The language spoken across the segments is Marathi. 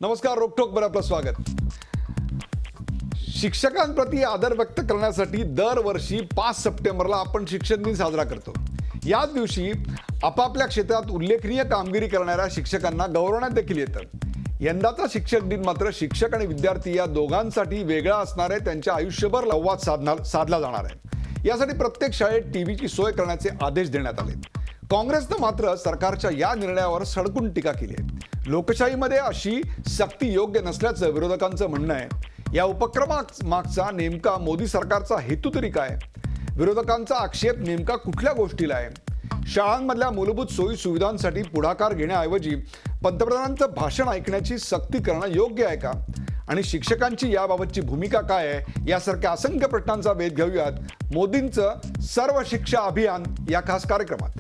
नमस्कार, रोकठोक आपलं स्वागत. शिक्षकांप्रती आदर व्यक्त करण्यासाठी दरवर्षी 5 सप्टेंबरला आपण शिक्षक दिन साजरा करतो. याच दिवशी आपापल्या क्षेत्रात उल्लेखनीय कामगिरी करणाऱ्या शिक्षकांना गौरवण्यात देखील येतं. यंदाचा शिक्षक दिन मात्र शिक्षक आणि विद्यार्थी या दोघांसाठी वेगळा असणार आहे. त्यांच्या आयुष्यभर संवाद साधला जाणार आहे. यासाठी प्रत्येक शाळेत टीव्हीची सोय करण्याचे आदेश देण्यात आले. काँग्रेसनं मात्र सरकारच्या या निर्णयावर सडकून टीका केली आहे. लोकशाहीमध्ये अशी सक्ती योग्य नसल्याचं विरोधकांचं म्हणणं आहे. या उपक्रमामागचा नेमका मोदी सरकारचा हेतू तरी काय? विरोधकांचा आक्षेप नेमका कुठल्या गोष्टीला आहे? शाळांमधल्या मूलभूत सोयी सुविधांसाठी पुढाकार घेण्याऐवजी पंतप्रधानांचं भाषण ऐकण्याची सक्ती करणं योग्य आहे का? आणि शिक्षकांची याबाबतची भूमिका काय आहे? यासारख्या असंख्य प्रश्नांचा वेध घेऊयात मोदींचं सर्व शिक्षा अभियान या खास कार्यक्रमात.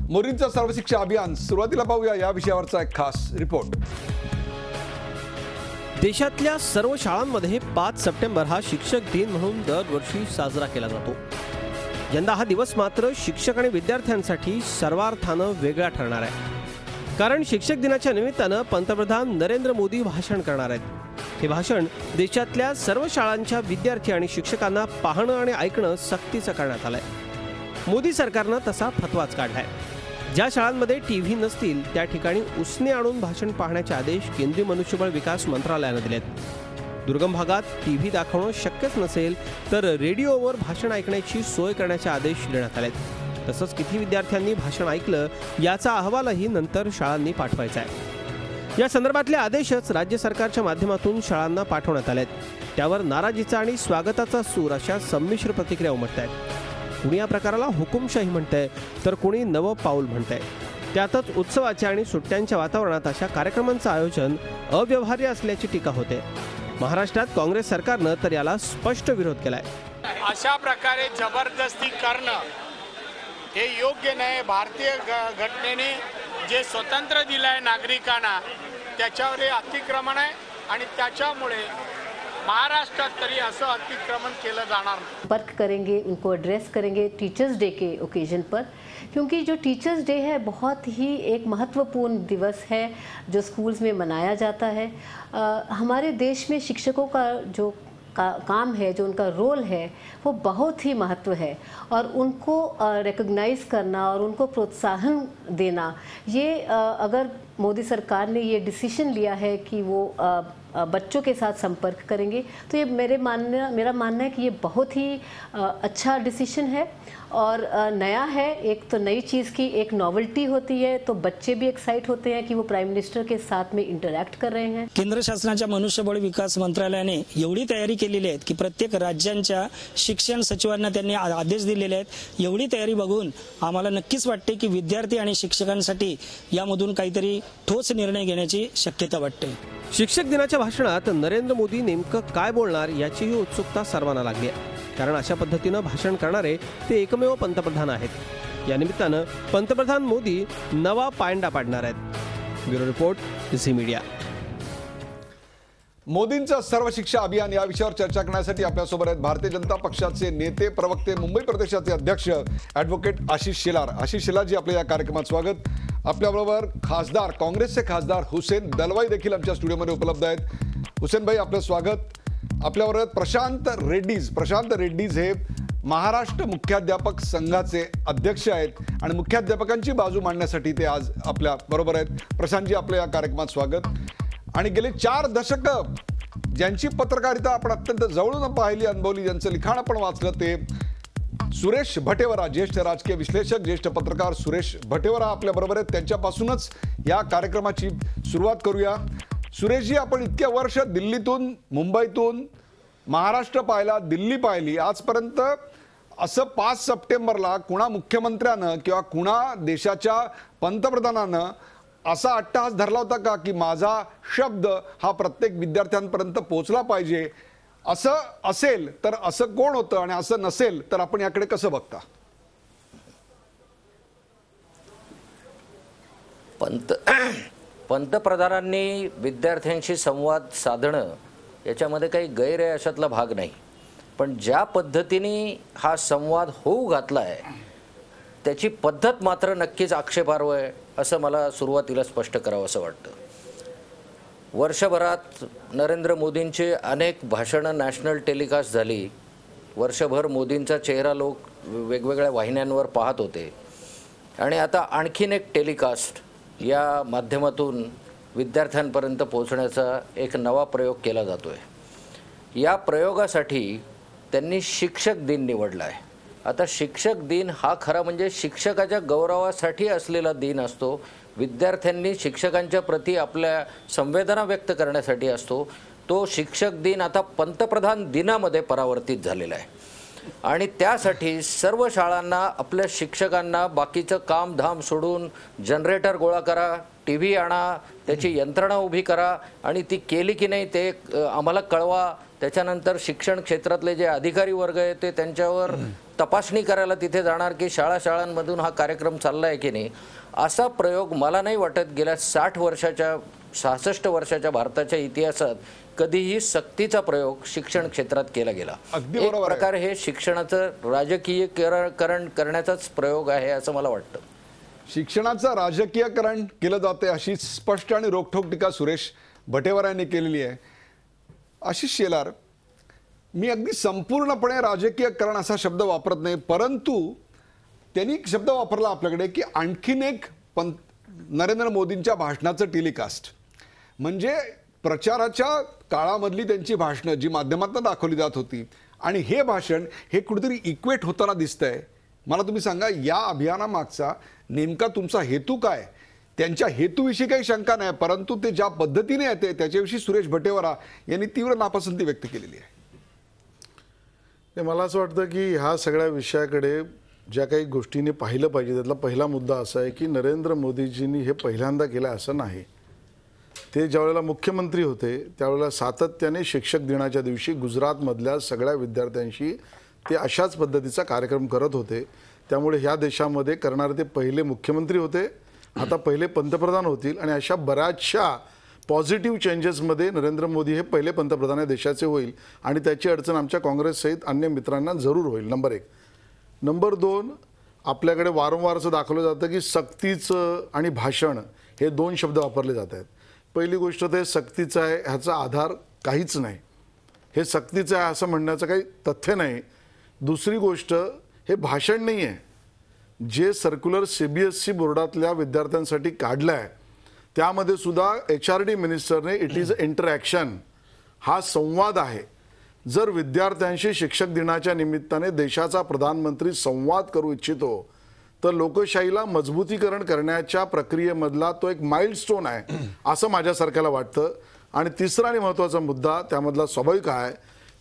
मोदींचं सर्व शिक्षा अभियान. सुरुवातीला पाहूया या विषयावरचा एक खास रिपोर्ट. देशातल्या सर्व शाळांमध्ये 5 सप्टेंबर हा शिक्षक दिन म्हणून दरवर्षी साजरा केला जातो. यंदा हा दिवस मात्र शिक्षक आणि विद्यार्थ्यांसाठी सर्वार्थानं वेगळा ठरणार आहे. कारण शिक्षक दिनाच्या निमित्तानं पंतप्रधान नरेंद्र मोदी भाषण करणार आहेत. हे भाषण देशातल्या सर्व शाळांच्या विद्यार्थी आणि शिक्षकांना पाहणं आणि ऐकणं सक्तीचं करण्यात आलंय. मोदी सरकारनं तसा फतवाच काढलाय. ज्या शाळांमध्ये टीव्ही नसतील त्या ठिकाणी उसने आणून भाषण पाहण्याचे आदेश केंद्रीय मनुष्यबळ विकास मंत्रालयानं दिलेत. दुर्गम भागात टीव्ही दाखवणं शक्यच नसेल तर रेडिओवर भाषण ऐकण्याची सोय करण्याचे आदेश देण्यात आलेत. तसंच किती विद्यार्थ्यांनी भाषण ऐकलं याचा अहवालही नंतर शाळांनी पाठवायचा आहे. या संदर्भातले आदेशच राज्य सरकारच्या माध्यमातून शाळांना पाठवण्यात आलेत. त्यावर नाराजीचा आणि स्वागताचा सूर अशा संमिश्र प्रतिक्रिया उमटत आहेत. कुणी या प्रकाराला हुकुमशाही म्हणतंय तर कुणी नवं पाऊल म्हणतंय. त्यातच उत्सवाच्या आणि सुट्ट्यांच्या वातावरणात अशा कार्यक्रमांचं आयोजन अव्यवहार्य असल्याची टीका होते. महाराष्ट्रात काँग्रेस सरकारनं तर याला स्पष्ट विरोध केलाय. अशा प्रकारे जबरदस्ती करणं हे योग्य नाही. भारतीय घटनेने जे स्वतंत्र दिलंय नागरिकांना त्याच्यावर हे अतिक्रमण आहे आणि त्याच्यामुळे महाराष्ट्रात तरी असं अतिक्रमण केलं जाणार नाही. संपर्क करेंगे, उनको एड्रेस करेंगे टीचर्स डे के ओकेजन पर, क्योंकि जो टीचर्स डे है बहुत ही एक महत्वपूर्ण दिवस है जो स्कूल्स में मनाया जाता है. हमारे देश में शिक्षकों का जो काम है, जो उनका रोल है, वो बहुत ही महत्व है और उनको रिकॉग्नाइज करना और उनको प्रोत्साहन देना, ये अगर मोदी सरकार ने ये डिसीजन लिया है कि वो बच्चों के साथ संपर्क करेंगे तो ये मेरा मानना है कि ये बहुत ही अच्छा डिसीजन है और नया है. एक तो नई चीज़ की एक नॉवेल्टी होती है तो बच्चे भी एक्साइट होते हैं कि वो प्राइम मिनिस्टर के साथ में इंटरॅक्ट कर रहे हैं. केंद्र शासनाच्या मनुष्यबळ विकास मंत्रालयाने एवढी तयारी केलेली आहे की प्रत्येक राज्यांच्या शिक्षण सचिवांना त्यांनी आदेश दिलेले आहेत. एवढी तयारी बघून आम्हाला नक्कीच वाटते की विद्यार्थी आणि शिक्षकांसाठी यामधून काहीतरी ठोस निर्णय घेण्याची शक्यता वाटते. शिक्षक दिनाच्या भाषणात नरेंद्र मोदी नेमकं काय बोलणार याचीही उत्सुकता सर्वांना लागली आहे. कारण अशा पद्धतीनं भाषण करणारे ते एकमेव पंतप्रधान आहेत. या निमित्तानं पंतप्रधान मोदी नवा पायंडा पाडणार आहेत. Bureau report, Zee media. मोदींचं सर्व शिक्षा अभियान या विषयावर चर्चा करण्यासाठी आपल्यासोबत आहेत भारतीय जनता पक्षाचे नेते, प्रवक्ते, मुंबई प्रदेशाचे अध्यक्ष ॲडव्होकेट आशिष शेलार. आशिष शेलारजी, आपल्या या कार्यक्रमात स्वागत. आपल्याबरोबर खासदार, काँग्रेसचे खासदार हुसेन दलवाई देखील आमच्या स्टुडिओमध्ये उपलब्ध आहेत. हुसेन भाई, आपलं स्वागत. आपल्याबरोबर प्रशांत रेड्डीज हे महाराष्ट्र मुख्याध्यापक संघाचे अध्यक्ष आहेत आणि मुख्याध्यापकांची बाजू मांडण्यासाठी ते आज आपल्या बरोबर आहेत. प्रशांतजी, आपल्या या कार्यक्रमात स्वागत. आणि गेले 4 दशकं ज्यांची पत्रकारिता आपण अत्यंत जवळून पाहिली, अनुभवली, ज्यांचं लिखाण आपण वाचलं, ते सुरेश भटेवरा, ज्येष्ठ राजकीय विश्लेषक, ज्येष्ठ पत्रकार सुरेश भटेवरा आपल्या बरोबर आहेत. त्यांच्यापासूनच या कार्यक्रमाची सुरुवात करूया. सुरेशजी, आपण इतक्या वर्ष दिल्लीतून, मुंबईतून महाराष्ट्र पाहिला, दिल्ली पाहिली, आजपर्यंत असं 5 सप्टेंबरला कुणा मुख्यमंत्र्यानं किंवा कुणा देशाच्या पंतप्रधानानं असा अट्टहास धरला होता का की माझा शब्द हा प्रत्येक विद्यार्थ्यांपर्यंत पोहोचला पाहिजे? असं असेल तर असं कोण होतं आणि असं नसेल तर आपण याकडे कसं बघता? पंतप्रधानांनी विद्यार्थ्यांशी संवाद साधणं याच्यामध्ये काही गैर आहे अशातला भाग नाही, पण ज्या पद्धतीने हा संवाद होऊ घातला आहे त्याची पद्धत मात्र नक्कीच आक्षेपार्ह आहे असं मला सुरुवातीला स्पष्ट करावं असं वाटतं. वर्षभरात नरेंद्र मोदींची अनेक भाषणं नॅशनल टेलिकास्ट झाली. वर्षभर मोदींचा चेहरा लोक वेगवेगळ्या वाहिन्यांवर पाहत होते आणि आता आणखीन एक टेलिकास्ट या माध्यमातून विद्यार्थ्यांपर्यंत पोहोचण्याचा एक नवा प्रयोग केला जातो आहे. या प्रयोगासाठी त्यांनी शिक्षक दिन निवडला आहे. आता शिक्षक दिन हा खरा म्हणजे शिक्षकाच्या गौरवासाठी असलेला दिन असतो. विद्यार्थ्यांनी शिक्षकांच्या प्रती आपल्या संवेदना व्यक्त करण्यासाठी असतो. तो शिक्षक दिन आता पंतप्रधान दिनामध्ये परावर्तित झालेला आहे आणि त्यासाठी सर्व शाळांना आपल्या शिक्षकांना बाकीचं कामधाम सोडून जनरेटर गोळा करा, टी व्ही आणा, त्याची यंत्रणा उभी करा आणि ती केली की नाही ते आम्हाला कळवा. त्याच्यानंतर शिक्षण क्षेत्रातले जे अधिकारी वर्ग आहे ते त्यांच्यावर तपासणी करायला तिथे जाणार की शाळांमधून हा कार्यक्रम चालला आहे की नाही. असा प्रयोग मला नाही वाटत गेल्या 66 वर्षाच्या भारताच्या इतिहासात कधीही सक्तीचा प्रयोग शिक्षण क्षेत्रात केला गेला. एक प्रकारे हे शिक्षणाचं राजकीयकरण करण्याचाच प्रयोग आहे असं मला वाटतं. शिक्षणाचं राजकीयकरण केलं जाते अशी स्पष्ट आणि रोखठोक टीका सुरेश भटेवर यांनी केलेली आहे. आशिष शेलार, मी अगदी संपूर्णपणे राजकीयकरण असा शब्द वापरत नाही, परंतु त्यांनी एक शब्द वापरला आपल्याकडे की आणखीन एक नरेंद्र मोदींच्या भाषणाचं टेलिकास्ट. म्हणजे प्रचाराच्या काळामधली त्यांची भाषणं जी माध्यमातून दाखवली जात होती आणि हे भाषण हे कुठेतरी इक्वेट होताना दिसतंय. मला तुम्ही सांगा, या अभियानामागचा नेमका तुमचा हेतू काय? त्यांच्या हेतूविषयी काही शंका नाही, परंतु ते ज्या पद्धतीने येते त्याच्याविषयी सुरेश भटेवरा यांनी तीव्र नापसंती व्यक्त केलेली आहे. मला असं वाटतं की ह्या सगळ्या विषयाकडे ज्या काही गोष्टींनी पाहिलं पाहिजे त्यातला पहिला मुद्दा असा आहे की नरेंद्र मोदीजींनी हे पहिल्यांदा केलं असं नाही. ते ज्यावेळेला मुख्यमंत्री होते त्यावेळेला सातत्याने शिक्षक दिनाच्या दिवशी गुजरातमधल्या सगळ्या विद्यार्थ्यांशी ते अशाच पद्धतीचा कार्यक्रम करत होते. त्यामुळे ह्या देशामध्ये करणारे ते पहिले मुख्यमंत्री होते, आता पहिले पंतप्रधान होतील आणि अशा बऱ्याचशा पॉझिटिव्ह चेंजेसमध्ये नरेंद्र मोदी हे पहिले पंतप्रधान या देशाचे होईल आणि त्याची अडचण आमच्या काँग्रेससहित अन्य मित्रांना जरूर होईल. नंबर 1. नंबर 2, आपल्याकडे वारंवार असं दाखवलं जातं की सक्तीचं आणि भाषण हे 2 शब्द वापरले जात आहेत. पहिली गोष्ट ते सक्तीचं आहे ह्याचा आधार काहीच नाही, हे सक्तीचं आहे असं म्हणण्याचं काही तथ्य नाही. दुसरी गोष्ट, हे भाषण नाही आहे. जे सर्क्युलर CBSE बोर्डातल्या विद्यार्थ्यांसाठी काढलं आहे त्यामध्ये सुद्धा HRD मिनिस्टरने इट इज इंटरॅक्शन, हा संवाद आहे. जर विद्यार्थ्यांशी शिक्षक दिनाच्या निमित्ताने देशाचा प्रधानमंत्री संवाद करू इच्छितो तर लोकशाहीला मजबूतीकरण करण्याच्या प्रक्रियेमधला तो एक माइलस्टोन आहे असं माझ्यासारख्याला वाटतं. आणि तिसरा आणि महत्त्वाचा मुद्दा त्यामधला स्वाभाविक आहे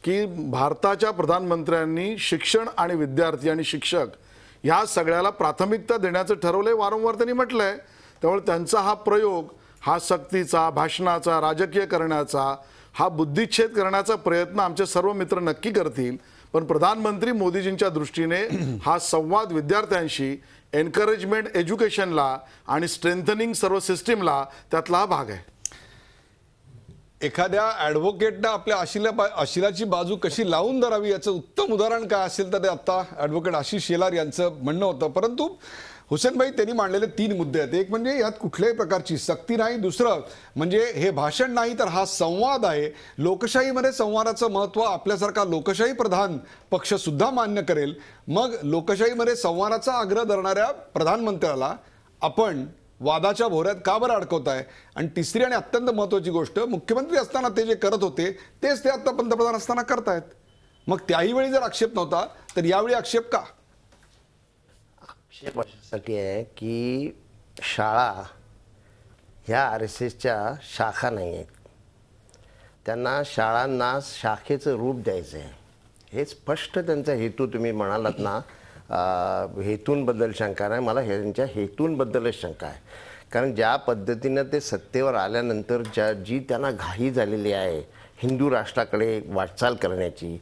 की भारताच्या प्रधानमंत्र्यांनी शिक्षण आणि विद्यार्थी आणि शिक्षक ह्या सगळ्याला प्राथमिकता देण्याचं ठरवलंय, वारंवार त्यांनी म्हटलंय. त्यामुळे त्यांचा हा प्रयोग, हा सक्तीचा, भाषणाचा, राजकीय करण्याचा, हा बुद्धिच्छेद करण्याचा प्रयत्न आमचे सर्व मित्र नक्की करतील. पण प्रधानमंत्री मोदीजींच्या दृष्टीने हा संवाद विद्यार्थ्यांशी, एनकरेजमेंट एज्युकेशनला आणि स्ट्रेंथनिंग सर्व सिस्टीमला त्यातला हा भाग आहे. एखाद्या ॲडव्होकेटनं आपल्या अशिलाची बाजू कशी लावून धरावी याचं उत्तम उदाहरण काय असेल तर ते आता ॲडव्होकेट आशिष शेलार यांचं म्हणणं होतं. परंतु हुसेनभाई, त्यांनी मांडलेले 3 मुद्दे आहेत. एक म्हणजे यात कुठल्याही प्रकारची सक्ती नाही, दुसरं म्हणजे हे भाषण नाही तर हा संवाद आहे. लोकशाहीमध्ये संवादाचं महत्त्व आपल्यासारखा लोकशाही प्रधान पक्ष सुद्धा मान्य करेल. मग लोकशाहीमध्ये संवादाचा आग्रह धरणाऱ्या प्रधानमंत्र्याला आपण वादाच्या भोवऱ्यात का बरं अडकवताय? आणि तिसरी आणि अत्यंत महत्त्वाची गोष्ट, मुख्यमंत्री असताना ते जे करत होते तेच ते आता पंतप्रधान असताना करतायत. मग त्याही वेळी जर आक्षेप नव्हता तर यावेळी आक्षेप का? आक्षेप अशासाठी आहे की शाळा ह्या RSSच्या शाखा नाही आहेत. त्यांना शाळांना शाखेचं रूप द्यायचं आहे, हे स्पष्ट त्यांचा हेतू. तुम्ही म्हणालात ना, हेतूंबद्दल शंका नाही, मला ह्यांच्या हेतूंबद्दलच शंका आहे. कारण ज्या पद्धतीनं ते सत्तेवर आल्यानंतर जी त्यांना घाई झालेली आहे हिंदू राष्ट्राकडे वाटचाल करण्याची,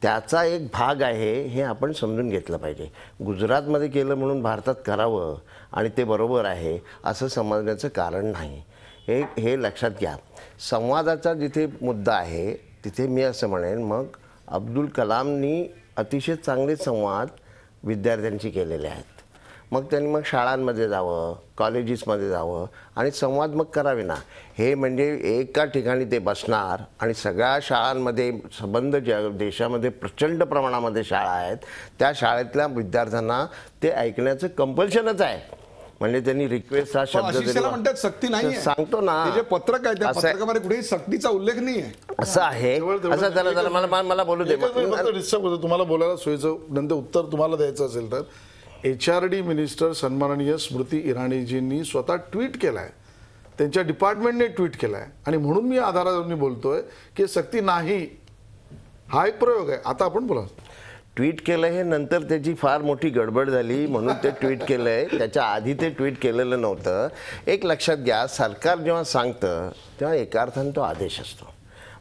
त्याचा एक भाग आहे हे आपण समजून घेतलं पाहिजे. गुजरातमध्ये केलं म्हणून भारतात करावं आणि ते बरोबर आहे असं समजण्याचं कारण नाही. हे लक्षात घ्या. संवादाचा जिथे मुद्दा आहे तिथे मी असं म्हणेन, मग अब्दुल कलामनी अतिशय चांगले संवाद विद्यार्थ्यांशी केलेले आहेत. मग त्यांनी शाळांमध्ये जावं, कॉलेजेसमध्ये जावं आणि संवाद मग करावे ना. हे म्हणजे एका ठिकाणी ते बसणार आणि सगळ्या शाळांमध्ये संबंध देशामध्ये प्रचंड प्रमाणामध्ये शाळा आहेत, त्या शाळेतल्या विद्यार्थ्यांना ते ऐकण्याचं कंपल्शनच आहे. म्हणजे त्यांनी रिक्वेस्ट हा शब्द म्हणतात सक्ती नाही सांगतो ना, जे पत्रक आहे त्या पत्रकामध्ये कुठेही सक्तीचा उल्लेख नाही आहे. असं आहे. असं त्याला मला बोलू दे. तुम्हाला बोलायला सोयीचं नंतर उत्तर तुम्हाला द्यायचं असेल तर HRD मिनिस्टर सन्माननीय स्मृती इराणीजींनी स्वतः ट्विट केलाय, त्यांच्या डिपार्टमेंटने ट्विट केलाय आणि म्हणून मी आधारावर बोलतोय की सक्ती नाही, हा एक प्रयोग आहे. आता आपण बोला. ट्विट केलं हे नंतर त्याची फार मोठी गडबड झाली म्हणून ते ट्विट केलंय. त्याच्या आधी ते ट्विट केलेलं नव्हतं. एक लक्षात घ्या, सरकार जेव्हा सांगतं तेव्हा एका अर्थाने तो आदेश असतो.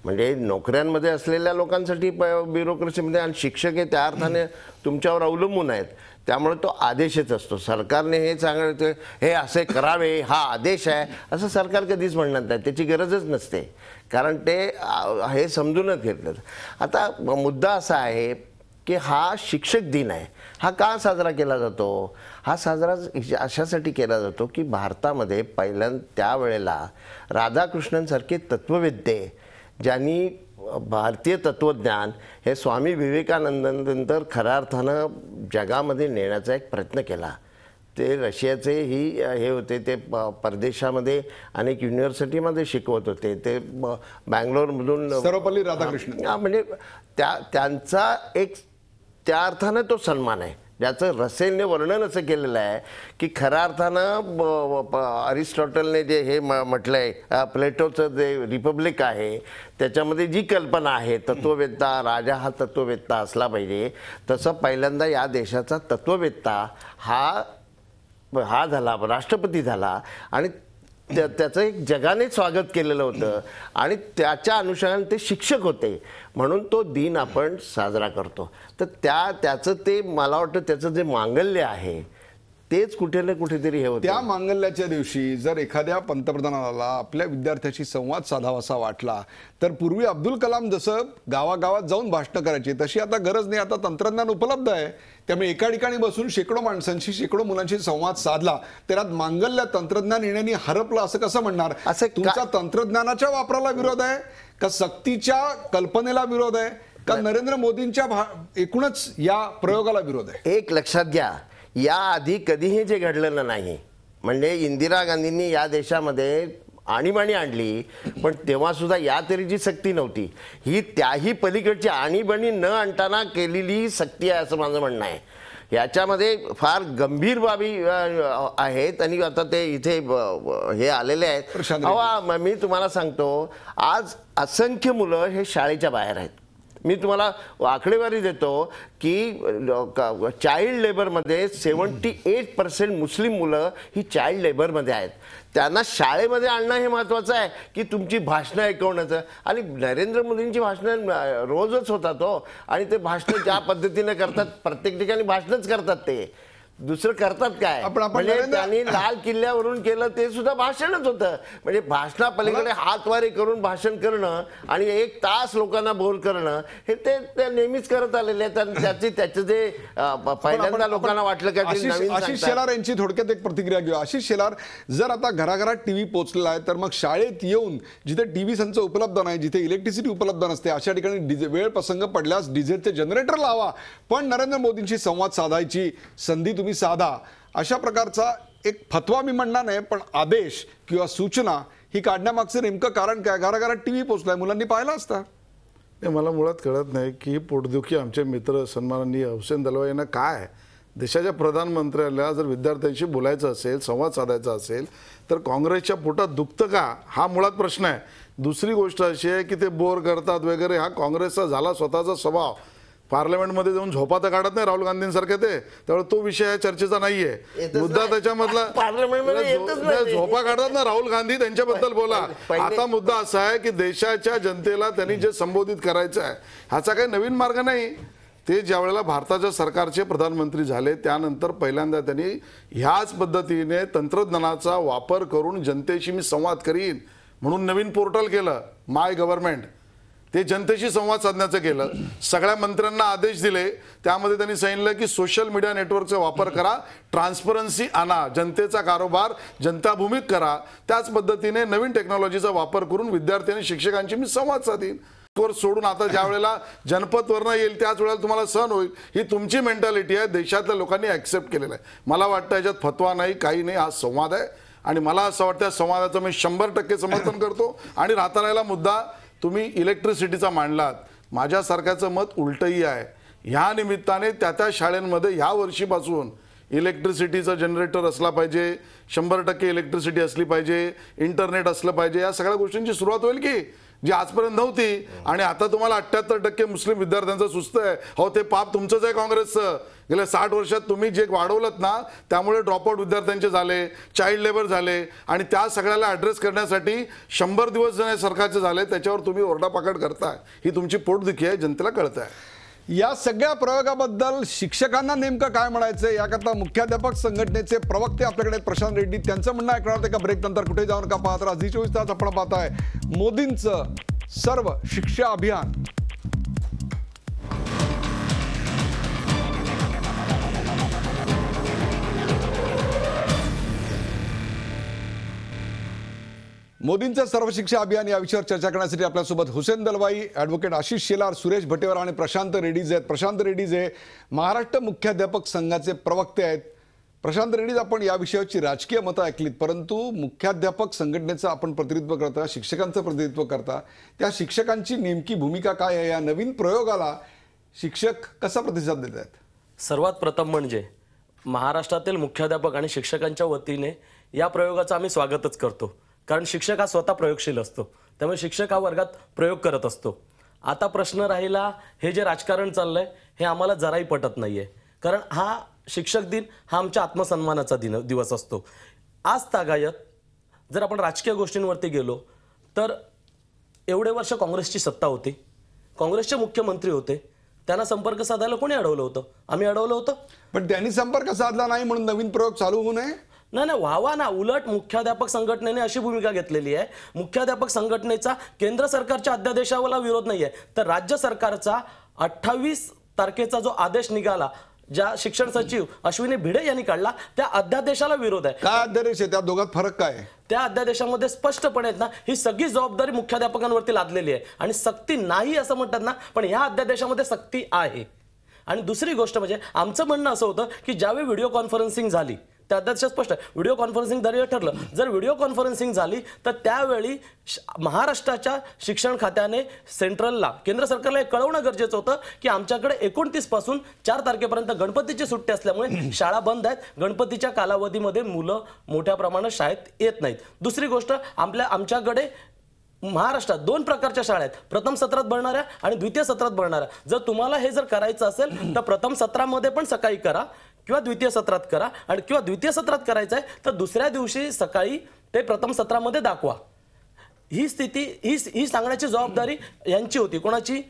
म्हणजे नोकऱ्यांमध्ये असलेल्या लोकांसाठी ब्युरोक्रेसीमध्ये आणि शिक्षक हे त्या अर्थाने तुमच्यावर अवलंबून आहेत, त्यामुळे तो आदेशच असतो. सरकारने हे सांगायचं हे असे करावे, हा आदेश आहे असं सरकार कधीच म्हणणार नाही. त्याची गरजच नसते, कारण ते हे समजूनच घेतलं. आता मुद्दा असा आहे की हा शिक्षक दिन आहे, हा का साजरा केला जातो? हा साजरा अशासाठी केला जातो की भारतामध्ये त्यावेळेला राधाकृष्णनसारखे तत्ववेत्ते, ज्यांनी भारतीय तत्वज्ञान हे स्वामी विवेकानंदानंतर खऱ्या अर्थानं जगामध्ये नेण्याचा एक प्रयत्न केला. ते रशियाचे हे होते, ते परदेशामध्ये अनेक युनिव्हर्सिटीमध्ये शिकवत होते. ते बँगलोरमधून सर्वपल्ली राधाकृष्णन, म्हणजे त्यांचा एक त्या अर्थानं तो सन्मान आहे, ज्याचं रसेलने वर्णन असं केलेलं आहे की खऱ्या अर्थानं अरिस्टॉटलने जे हे म्हटलं आहे, प्लेटोचं जे रिपब्लिक आहे त्याच्यामध्ये जी कल्पना आहे तत्ववेत्ता, राजा हा तत्ववेत्ता असला पाहिजे, तसं पहिल्यांदा या देशाचा तत्ववेत्ता हा झाला, राष्ट्रपती झाला आणि त्याचं एक जगाने स्वागत केलेलं होतं आणि त्याच्या अनुषंगाने ते शिक्षक होते, म्हणून तो दिन आपण साजरा करतो. तर त्याचं ते मला वाटतं त्याचं जे मांगल्य आहे तेच कुठे ना कुठेतरी हे होतं. त्या मांगल्याच्या दिवशी जर एखाद्या पंतप्रधानाला आपल्या विद्यार्थ्याशी संवाद साधावासा वाटला तर पूर्वी अब्दुल कलाम जसं गावागावात जाऊन भाषणं करायची तशी आता गरज नाही. आता तंत्रज्ञान उपलब्ध आहे, त्यामुळे एका ठिकाणी बसून शेकडो माणसांशी, शेकडो मुलांशी संवाद साधला. त्यात मांगल्य तंत्रज्ञान येण्याने हरपलं असं कसं म्हणणार? तुमचा तंत्रज्ञानाच्या वापराला विरोध आहे का सक्तीच्या कल्पनेला विरोध आहे का नरेंद्र मोदींच्या एकूणच या प्रयोगाला विरोध आहे? एक लक्षात घ्या, याआधी कधीही जे घडलेलं नाही. म्हणजे इंदिरा गांधींनी या देशामध्ये आणीबाणी आणली, पण तेव्हा सुद्धा या तऱ्हेची सक्ती नव्हती. ही त्याही पलीकडची आणीबाणी न आणताना केलेली सक्ती आहे असं माझं म्हणणं आहे. याच्यामध्ये फार गंभीर बाबी आहेत आणि आता ते इथे हे आलेले आहेत. मी तुम्हाला सांगतो, आज असंख्य मुलं हे शाळेच्या बाहेर आहेत. मी तुम्हाला आकडेवारी देतो की चाइल्ड लेबरमध्ये 78% मुस्लिम मुलं ही चाइल्ड लेबरमध्ये आहेत. त्यांना शाळेमध्ये आणणं हे महत्त्वाचं आहे की तुमची भाषणं ऐकवण्याचं. आणि नरेंद्र मोदींची भाषणं रोजच होतात हो, आणि ते भाषणं ज्या पद्धतीने करतात, प्रत्येक ठिकाणी भाषणच करतात, ते दुसरं करतात काय? म्हणजे त्यांनी लाल किल्ल्यावरून केलं ते सुद्धा भाषणच होतं. म्हणजे भाषणापलीकडे हातवारे करून भाषण करणं आणि 1 तास लोकांना बोर करणं हे ते नेहमीच करत आलेले आहेत. त्याचं जे पहिल्यांदा लोकांना वाटलं का आशिष शेलार यांची थोडक्यात एक प्रतिक्रिया घेऊ. आशिष शेलार, जर आता घराघरात टीव्ही पोहोचलेला आहे तर मग शाळेत येऊन जिथे टीव्ही संच उपलब्ध नाही, जिथे इलेक्ट्रिसिटी उपलब्ध नसते, अशा ठिकाणी वेळ प्रसंग पडल्यास डिझेलचे जनरेटर लावा, पण नरेंद्र मोदींशी संवाद साधायची संधी तुम्ही साधा. अशा प्रकारचा एक फतवा मी म्हणणार नाही, पण आदेश किंवा सूचना ही काढण्यामागचं नेमकं कारण काय? घराघरात टीव्ही पोहोचलाय, मुलांनी पाहिला असता. मला मुळात कळत नाही की पोटदुखी आमचे मित्र सन्माननीय हुसेन दलवाई यांना काय, देशाच्या प्रधानमंत्र्याला जर विद्यार्थ्यांशी बोलायचं असेल, संवाद साधायचा असेल तर काँग्रेसच्या पोटात दुखतं का, हा मुळात प्रश्न आहे. दुसरी गोष्ट अशी आहे की ते बोर करतात वगैरे, हा काँग्रेसचा झाला स्वतःचा स्वभाव. पार्लमेंटमध्ये जाऊन झोपा तर काढत नाही राहुल गांधींसारखे ते, त्यामुळे तो विषय चर्चेचा नाहीये. मुद्दा त्याच्यामधला झोपा काढतात ना राहुल गांधी, त्यांच्याबद्दल बोला. आता मुद्दा असा आहे की देशाच्या जनतेला त्यांनी जे संबोधित करायचं आहे ह्याचा काही नवीन मार्ग नाही. ते ज्यावेळेला भारताच्या सरकारचे प्रधानमंत्री झाले त्यानंतर पहिल्यांदा त्यांनी ह्याच पद्धतीने तंत्रज्ञानाचा वापर करून जनतेशी मी संवाद करीन म्हणून नवीन पोर्टल केलं, माय गव्हर्नमेंट. ते जनतेशी संवाद साधण्याचं केलं. सगळ्या मंत्र्यांना आदेश दिले, त्यामध्ये त्यांनी सांगितलं की सोशल मीडिया नेटवर्कचा वापर करा, ट्रान्सपरन्सी आणा, जनतेचा कारोबार जनताभूमीत करा. त्याच पद्धतीने नवीन टेक्नॉलॉजीचा वापर करून विद्यार्थी आणि शिक्षकांशी मी संवाद साधीन. वर सोडून आता ज्या वेळेला जनपद वरनं येईल त्याच वेळेला तुम्हाला सहन होईल, ही तुमची मेंटॅलिटी आहे. देशातल्या लोकांनी ऍक्सेप्ट केलेलं आहे. मला वाटतं याच्यात फतवा नाही, काही नाही, हा संवाद आहे. आणि मला असं वाटतं संवादाचं मी 100% समर्थन करतो. आणि राहता राहिला मुद्दा तुम्ही इलेक्ट्रिसिटीचा मांडलात, माझ्यासारख्याचं मत उलटही आहे. ह्या निमित्ताने त्या शाळांमध्ये ह्या वर्षीपासून इलेक्ट्रिसिटीचा जनरेटर असला पाहिजे, 100% इलेक्ट्रिसिटी असली पाहिजे, इंटरनेट असलं पाहिजे. या सगळ्या गोष्टींची सुरुवात होईल की जी आजपर्यंत नव्हती. आणि आता तुम्हाला 78% मुस्लिम विद्यार्थ्यांचं सुचतंय. हो, ते पाप तुमचंच आहे काँग्रेसचं. गेल्या 60 वर्षात तुम्ही जे वाढवलं ना, त्यामुळे ड्रॉपआउट विद्यार्थ्यांचे झाले, चाइल्ड लेबर झाले. आणि त्या सगळ्याला ॲड्रेस करण्यासाठी 100 दिवस जण सरकारचे झाले, त्याच्यावर तुम्ही ओरडापाकड करताय. ही तुमची पोटदुखी आहे, जनतेला कळत आहे. या सगळ्या प्रयोगाबद्दल शिक्षकांना नेमकं काय म्हणायचं याकरता मुख्याध्यापक संघटनेचे प्रवक्ते आपल्याकडे प्रशांत रेड्डी, त्यांचं म्हणणं ऐकणार आहोत एका ब्रेक नंतर. कुठे जाऊन का पाहत राहा, झी24 तास आपण पाहताय मोदींचं सर्व शिक्षा अभियान. मोदींचं सर्व शिक्षा अभियान या विषयावर चर्चा करण्यासाठी आपल्यासोबत हुसेन दलवाई, ॲडव्होकेट आशिष शेलार, सुरेश भटेवर आणि प्रशांत रेड्डीज आहेत. प्रशांत रेड्डीज हे महाराष्ट्र मुख्याध्यापक संघाचे प्रवक्ते आहेत. प्रशांत रेड्डीज, आपण या विषयाची राजकीय मतं ऐकलीत, परंतु मुख्याध्यापक संघटनेचं आपण प्रतिनिधित्व करता, शिक्षकांचं प्रतिनिधित्व करता, त्या शिक्षकांची नेमकी भूमिका काय आहे? या नवीन प्रयोगाला शिक्षक कसा प्रतिसाद देत आहेत? सर्वात प्रथम म्हणजे महाराष्ट्रातील मुख्याध्यापक आणि शिक्षकांच्या वतीने या प्रयोगाचं आम्ही स्वागतच करतो. कारण शिक्षक हा स्वतः प्रयोगशील असतो, त्यामुळे शिक्षक हा वर्गात प्रयोग करत असतो. आता प्रश्न राहिला, हे जे राजकारण चाललंय हे आम्हाला जराही पटत नाहीये. कारण हा शिक्षक दिन हा आमच्या आत्मसन्मानाचा दिवस असतो. आज तागायत जर आपण राजकीय गोष्टींवरती गेलो तर एवढे वर्ष काँग्रेसची सत्ता होती, काँग्रेसचे मुख्यमंत्री होते, त्यांना संपर्क साधायला कोणी अडवलं होतं? आम्ही अडवलं होतं. पण त्यांनी संपर्क साधला नाही म्हणून नवीन प्रयोग चालू होऊ नये? नाही, व्हावा ना. उलट मुख्याध्यापक संघटनेने अशी भूमिका घेतलेली आहे, मुख्याध्यापक संघटनेचा केंद्र सरकारच्या अध्यादेशाला विरोध नाहीये, तर राज्य सरकारचा 28 तारखेचा जो आदेश निघाला, ज्या शिक्षण सचिव अश्विनी भिडे यांनी काढला, त्या अध्यादेशाला विरोध आहे. काय अध्यादेश आहे? त्या दोघात फरक काय आहे? त्या अध्यादेशामध्ये स्पष्टपणे ना, ही सगळी जबाबदारी मुख्याध्यापकांवरती लादलेली आहे. आणि सक्ती नाही असं म्हणतात ना, पण ह्या अध्यादेशामध्ये सक्ती आहे. आणि दुसरी गोष्ट म्हणजे आमचं म्हणणं असं होतं की ज्यावेळी व्हिडिओ कॉन्फरन्सिंग झाली, त्या अध्यादेशात स्पष्ट आहे व्हिडिओ कॉन्फरन्सिंग द्वारे ठरलं. जर व्हिडिओ कॉन्फरन्सिंग झाली तर त्यावेळी महाराष्ट्राच्या शिक्षण खात्याने सेंट्रलला, केंद्र सरकारला हे कळवणं गरजेचं होतं की आमच्याकडे 29 पासून 4 तारखेपर्यंत गणपतीची सुट्टी असल्यामुळे शाळा बंद आहेत, गणपतीच्या कालावधीमध्ये मुलं मोठ्या प्रमाणात शाळेत येत नाहीत. दुसरी गोष्ट, आमच्याकडे महाराष्ट्रात 2 प्रकारच्या शाळा आहेत, प्रथम सत्रात भरणाऱ्या आणि द्वितीय सत्रात भरणाऱ्या. जर तुम्हाला हे जर करायचं असेल तर प्रथम सत्रामध्ये पण सकाळी करा किंवा द्वितीय सत्रात करा, आणि किंवा द्वितीय सत्रात करायचं आहे तर दुसऱ्या दिवशी सकाळी ते प्रथम सत्रामध्ये दाखवा. ही स्थिती ही सांगण्याची जबाबदारी यांची होती. कोणाची?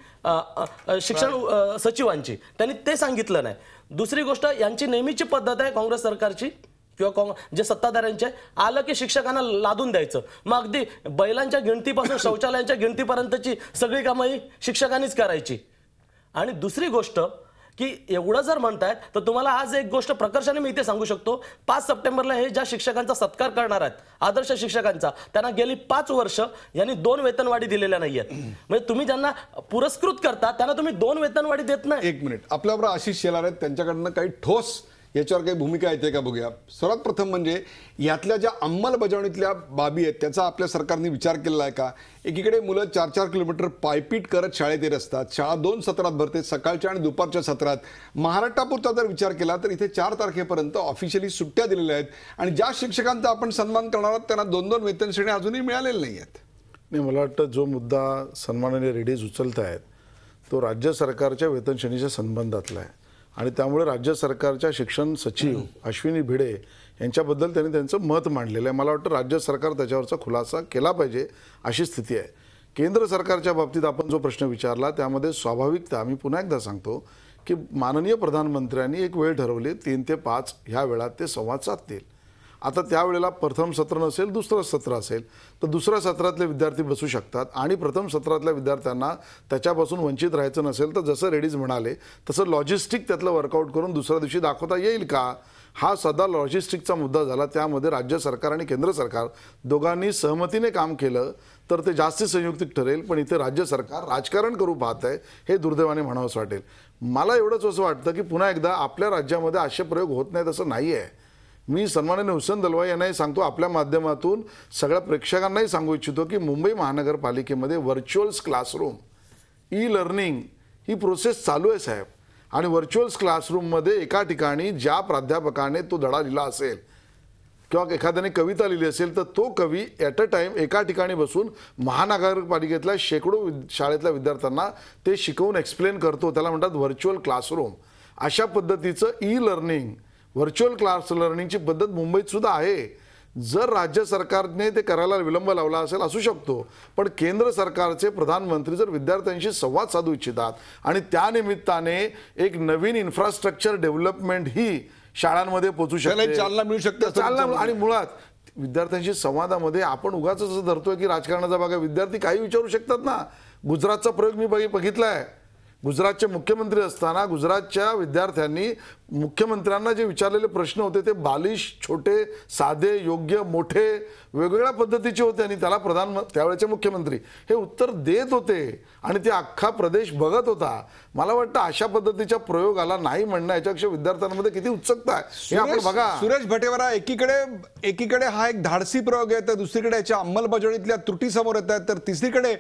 शिक्षण सचिवांची. त्यांनी ते सांगितलं नाही. दुसरी गोष्ट, यांची नेहमीची पद्धत आहे काँग्रेस सरकारची किंवा जे सत्ताधाऱ्यांचे, आलं की शिक्षकांना लादून द्यायचं. मग अगदी बैलांच्या गिणतीपासून शौचालयांच्या गिणतीपर्यंतची सगळी कामं ही शिक्षकांनीच करायची. आणि दुसरी गोष्ट की एवढं जर म्हणतायत तर तुम्हाला आज एक गोष्ट प्रकर्षाने मी इथे सांगू शकतो, 5 सप्टेंबरला हे ज्या शिक्षकांचा सत्कार करणार आहेत, आदर्श शिक्षकांचा, त्यांना गेली 5 वर्ष यांनी 2 वेतनवाढी दिलेल्या नाही आहेत. म्हणजे तुम्ही ज्यांना पुरस्कृत करता त्यांना तुम्ही 2 वेतनवाढी देत नाही. एक मिनिट, आपल्याबरोबर आशिष शेलार आहेत, त्यांच्याकडनं काही ठोस याच्यावर काही भूमिका येते का बघूया. सर्वात प्रथम म्हणजे यातल्या ज्या अंमलबजावणीतल्या बाबी आहेत त्याचा आपल्या सरकारने विचार केलेला आहे का? एकीकडे मुलं 4-4 किलोमीटर पायपीट करत शाळेत येत असतात, शाळा 2 सत्रात भरते, सकाळच्या आणि दुपारच्या सत्रात. महाराष्ट्रापुरता जर विचार केला तर इथे 4 तारखेपर्यंत ऑफिशियली सुट्ट्या दिलेल्या आहेत, आणि ज्या शिक्षकांचा आपण सन्मान करणार आहोत त्यांना 2-2 वेतन श्रेणी अजूनही मिळालेल्या नाही आहेत. नाही, मला वाटतं जो मुद्दा सन्माननीय रेड्डीज उचलत आहेत तो राज्य सरकारच्या वेतन श्रेणीच्या संबंधातला आहे. आणि त्यामुळे राज्य सरकारच्या शिक्षण सचिव अश्विनी भिडे यांच्याबद्दल त्यांनी त्यांचं मत मांडलेलं आहे. मला वाटतं राज्य सरकार त्याच्यावरचा खुलासा केला पाहिजे अशी स्थिती आहे. केंद्र सरकारच्या बाबतीत आपण जो प्रश्न विचारला त्यामध्ये स्वाभाविकता, मी पुन्हा एकदा सांगतो की माननीय प्रधानमंत्र्यांनी एक वेळ ठरवली, 3 ते 5 ह्या वेळात ते संवाद साधतील. आता त्यावेळेला प्रथम सत्र नसेल, दुसरं सत्र असेल, तर दुसऱ्या सत्रातले विद्यार्थी बसू शकतात आणि प्रथम सत्रातल्या विद्यार्थ्यांना त्याच्यापासून वंचित राहायचं नसेल तर जसं रेडीज म्हणाले तसं लॉजिस्टिक त्यातलं वर्कआउट करून दुसऱ्या दिवशी दाखवता येईल का, हा सध्या लॉजिस्टिकचा मुद्दा झाला. त्यामध्ये राज्य सरकार आणि केंद्र सरकार दोघांनी सहमतीने काम केलं तर ते जास्त संयुक्तिक ठरेल. पण इथे राज्य सरकार राजकारण करू पाहत आहे, हे दुर्दैवाने म्हणावंसं वाटेल. मला एवढंच असं वाटतं की पुन्हा एकदा आपल्या राज्यामध्ये असे प्रयोग होत नाहीत असं नाही आहे. मी सन्माननीय हुसेन दलवाई यांनाही सांगतो, आपल्या माध्यमातून सगळ्या प्रेक्षकांनाही सांगू इच्छितो की मुंबई महानगरपालिकेमध्ये व्हर्च्युअल क्लासरूम, ई लर्निंग ही प्रोसेस चालू आहे साहेब. आणि व्हर्च्युअल क्लासरूममध्ये एका ठिकाणी ज्या प्राध्यापकाने तो धडा लिहिला असेल किंवा एखाद्याने कविता लिहिली असेल तर तो कवी ॲट अ टाईम एका ठिकाणी बसून महानगरपालिकेतल्या शेकडो शाळेतल्या विद्यार्थ्यांना ते शिकवून एक्सप्लेन करतो. त्याला म्हणतात व्हर्च्युअल क्लासरूम. अशा पद्धतीचं ई लर्निंग, व्हर्च्युअल क्लास लर्निंगची पद्धत मुंबईत सुद्धा आहे. जर राज्य सरकारने ते करायला विलंब लावला असेल असू शकतो, पण केंद्र सरकारचे प्रधानमंत्री जर विद्यार्थ्यांशी संवाद साधू इच्छितात आणि त्यानिमित्ताने एक नवीन इन्फ्रास्ट्रक्चर डेव्हलपमेंट ही शाळांमध्ये पोहोचू शकते, चालना मिळू शकते. चालना. आणि मुळात विद्यार्थ्यांशी संवादामध्ये आपण उगाच असं धरतोय की राजकारणाचा भाग आहे. विद्यार्थी काही विचारू शकतात ना. गुजरातचा प्रयोग मी बघितलाय. गुजरातचे मुख्यमंत्री असताना गुजरातच्या विद्यार्थ्यांनी मुख्यमंत्र्यांना जे विचारलेले प्रश्न होते ते बालिश, छोटे, साधे, योग्य, मोठे, वेगवेगळ्या पद्धतीचे होते आणि त्याला त्यावेळेचे मुख्यमंत्री हे उत्तर देत होते आणि ते अख्खा प्रदेश बघत होता. मला वाटतं अशा पद्धतीच्या प्रयोगाला नाही म्हणणं याच्यापेक्षा विद्यार्थ्यांमध्ये किती उत्सुकता आहे हे आपण बघा. सुरेश भटेवरा, एकीकडे हा एक धाडसी प्रयोग आहे तर दुसरीकडे याच्या अंमलबजावणीतल्या त्रुटी समोर येत आहेत, तर तिसरीकडे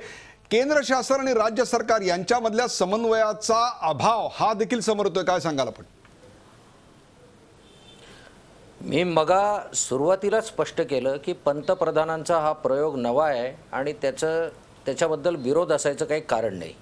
केंद्र शासन आणि राज्य सरकार यांच्यामधल्या समन्वयाचा अभाव हा देखील समोर येतोय. काय सांगाल आपण? मी मगा सुरुवातीला स्पष्ट केलं की पंतप्रधानांचा हा प्रयोग नवा आहे आणि त्याच्याबद्दल विरोध असायचं काही कारण नाही.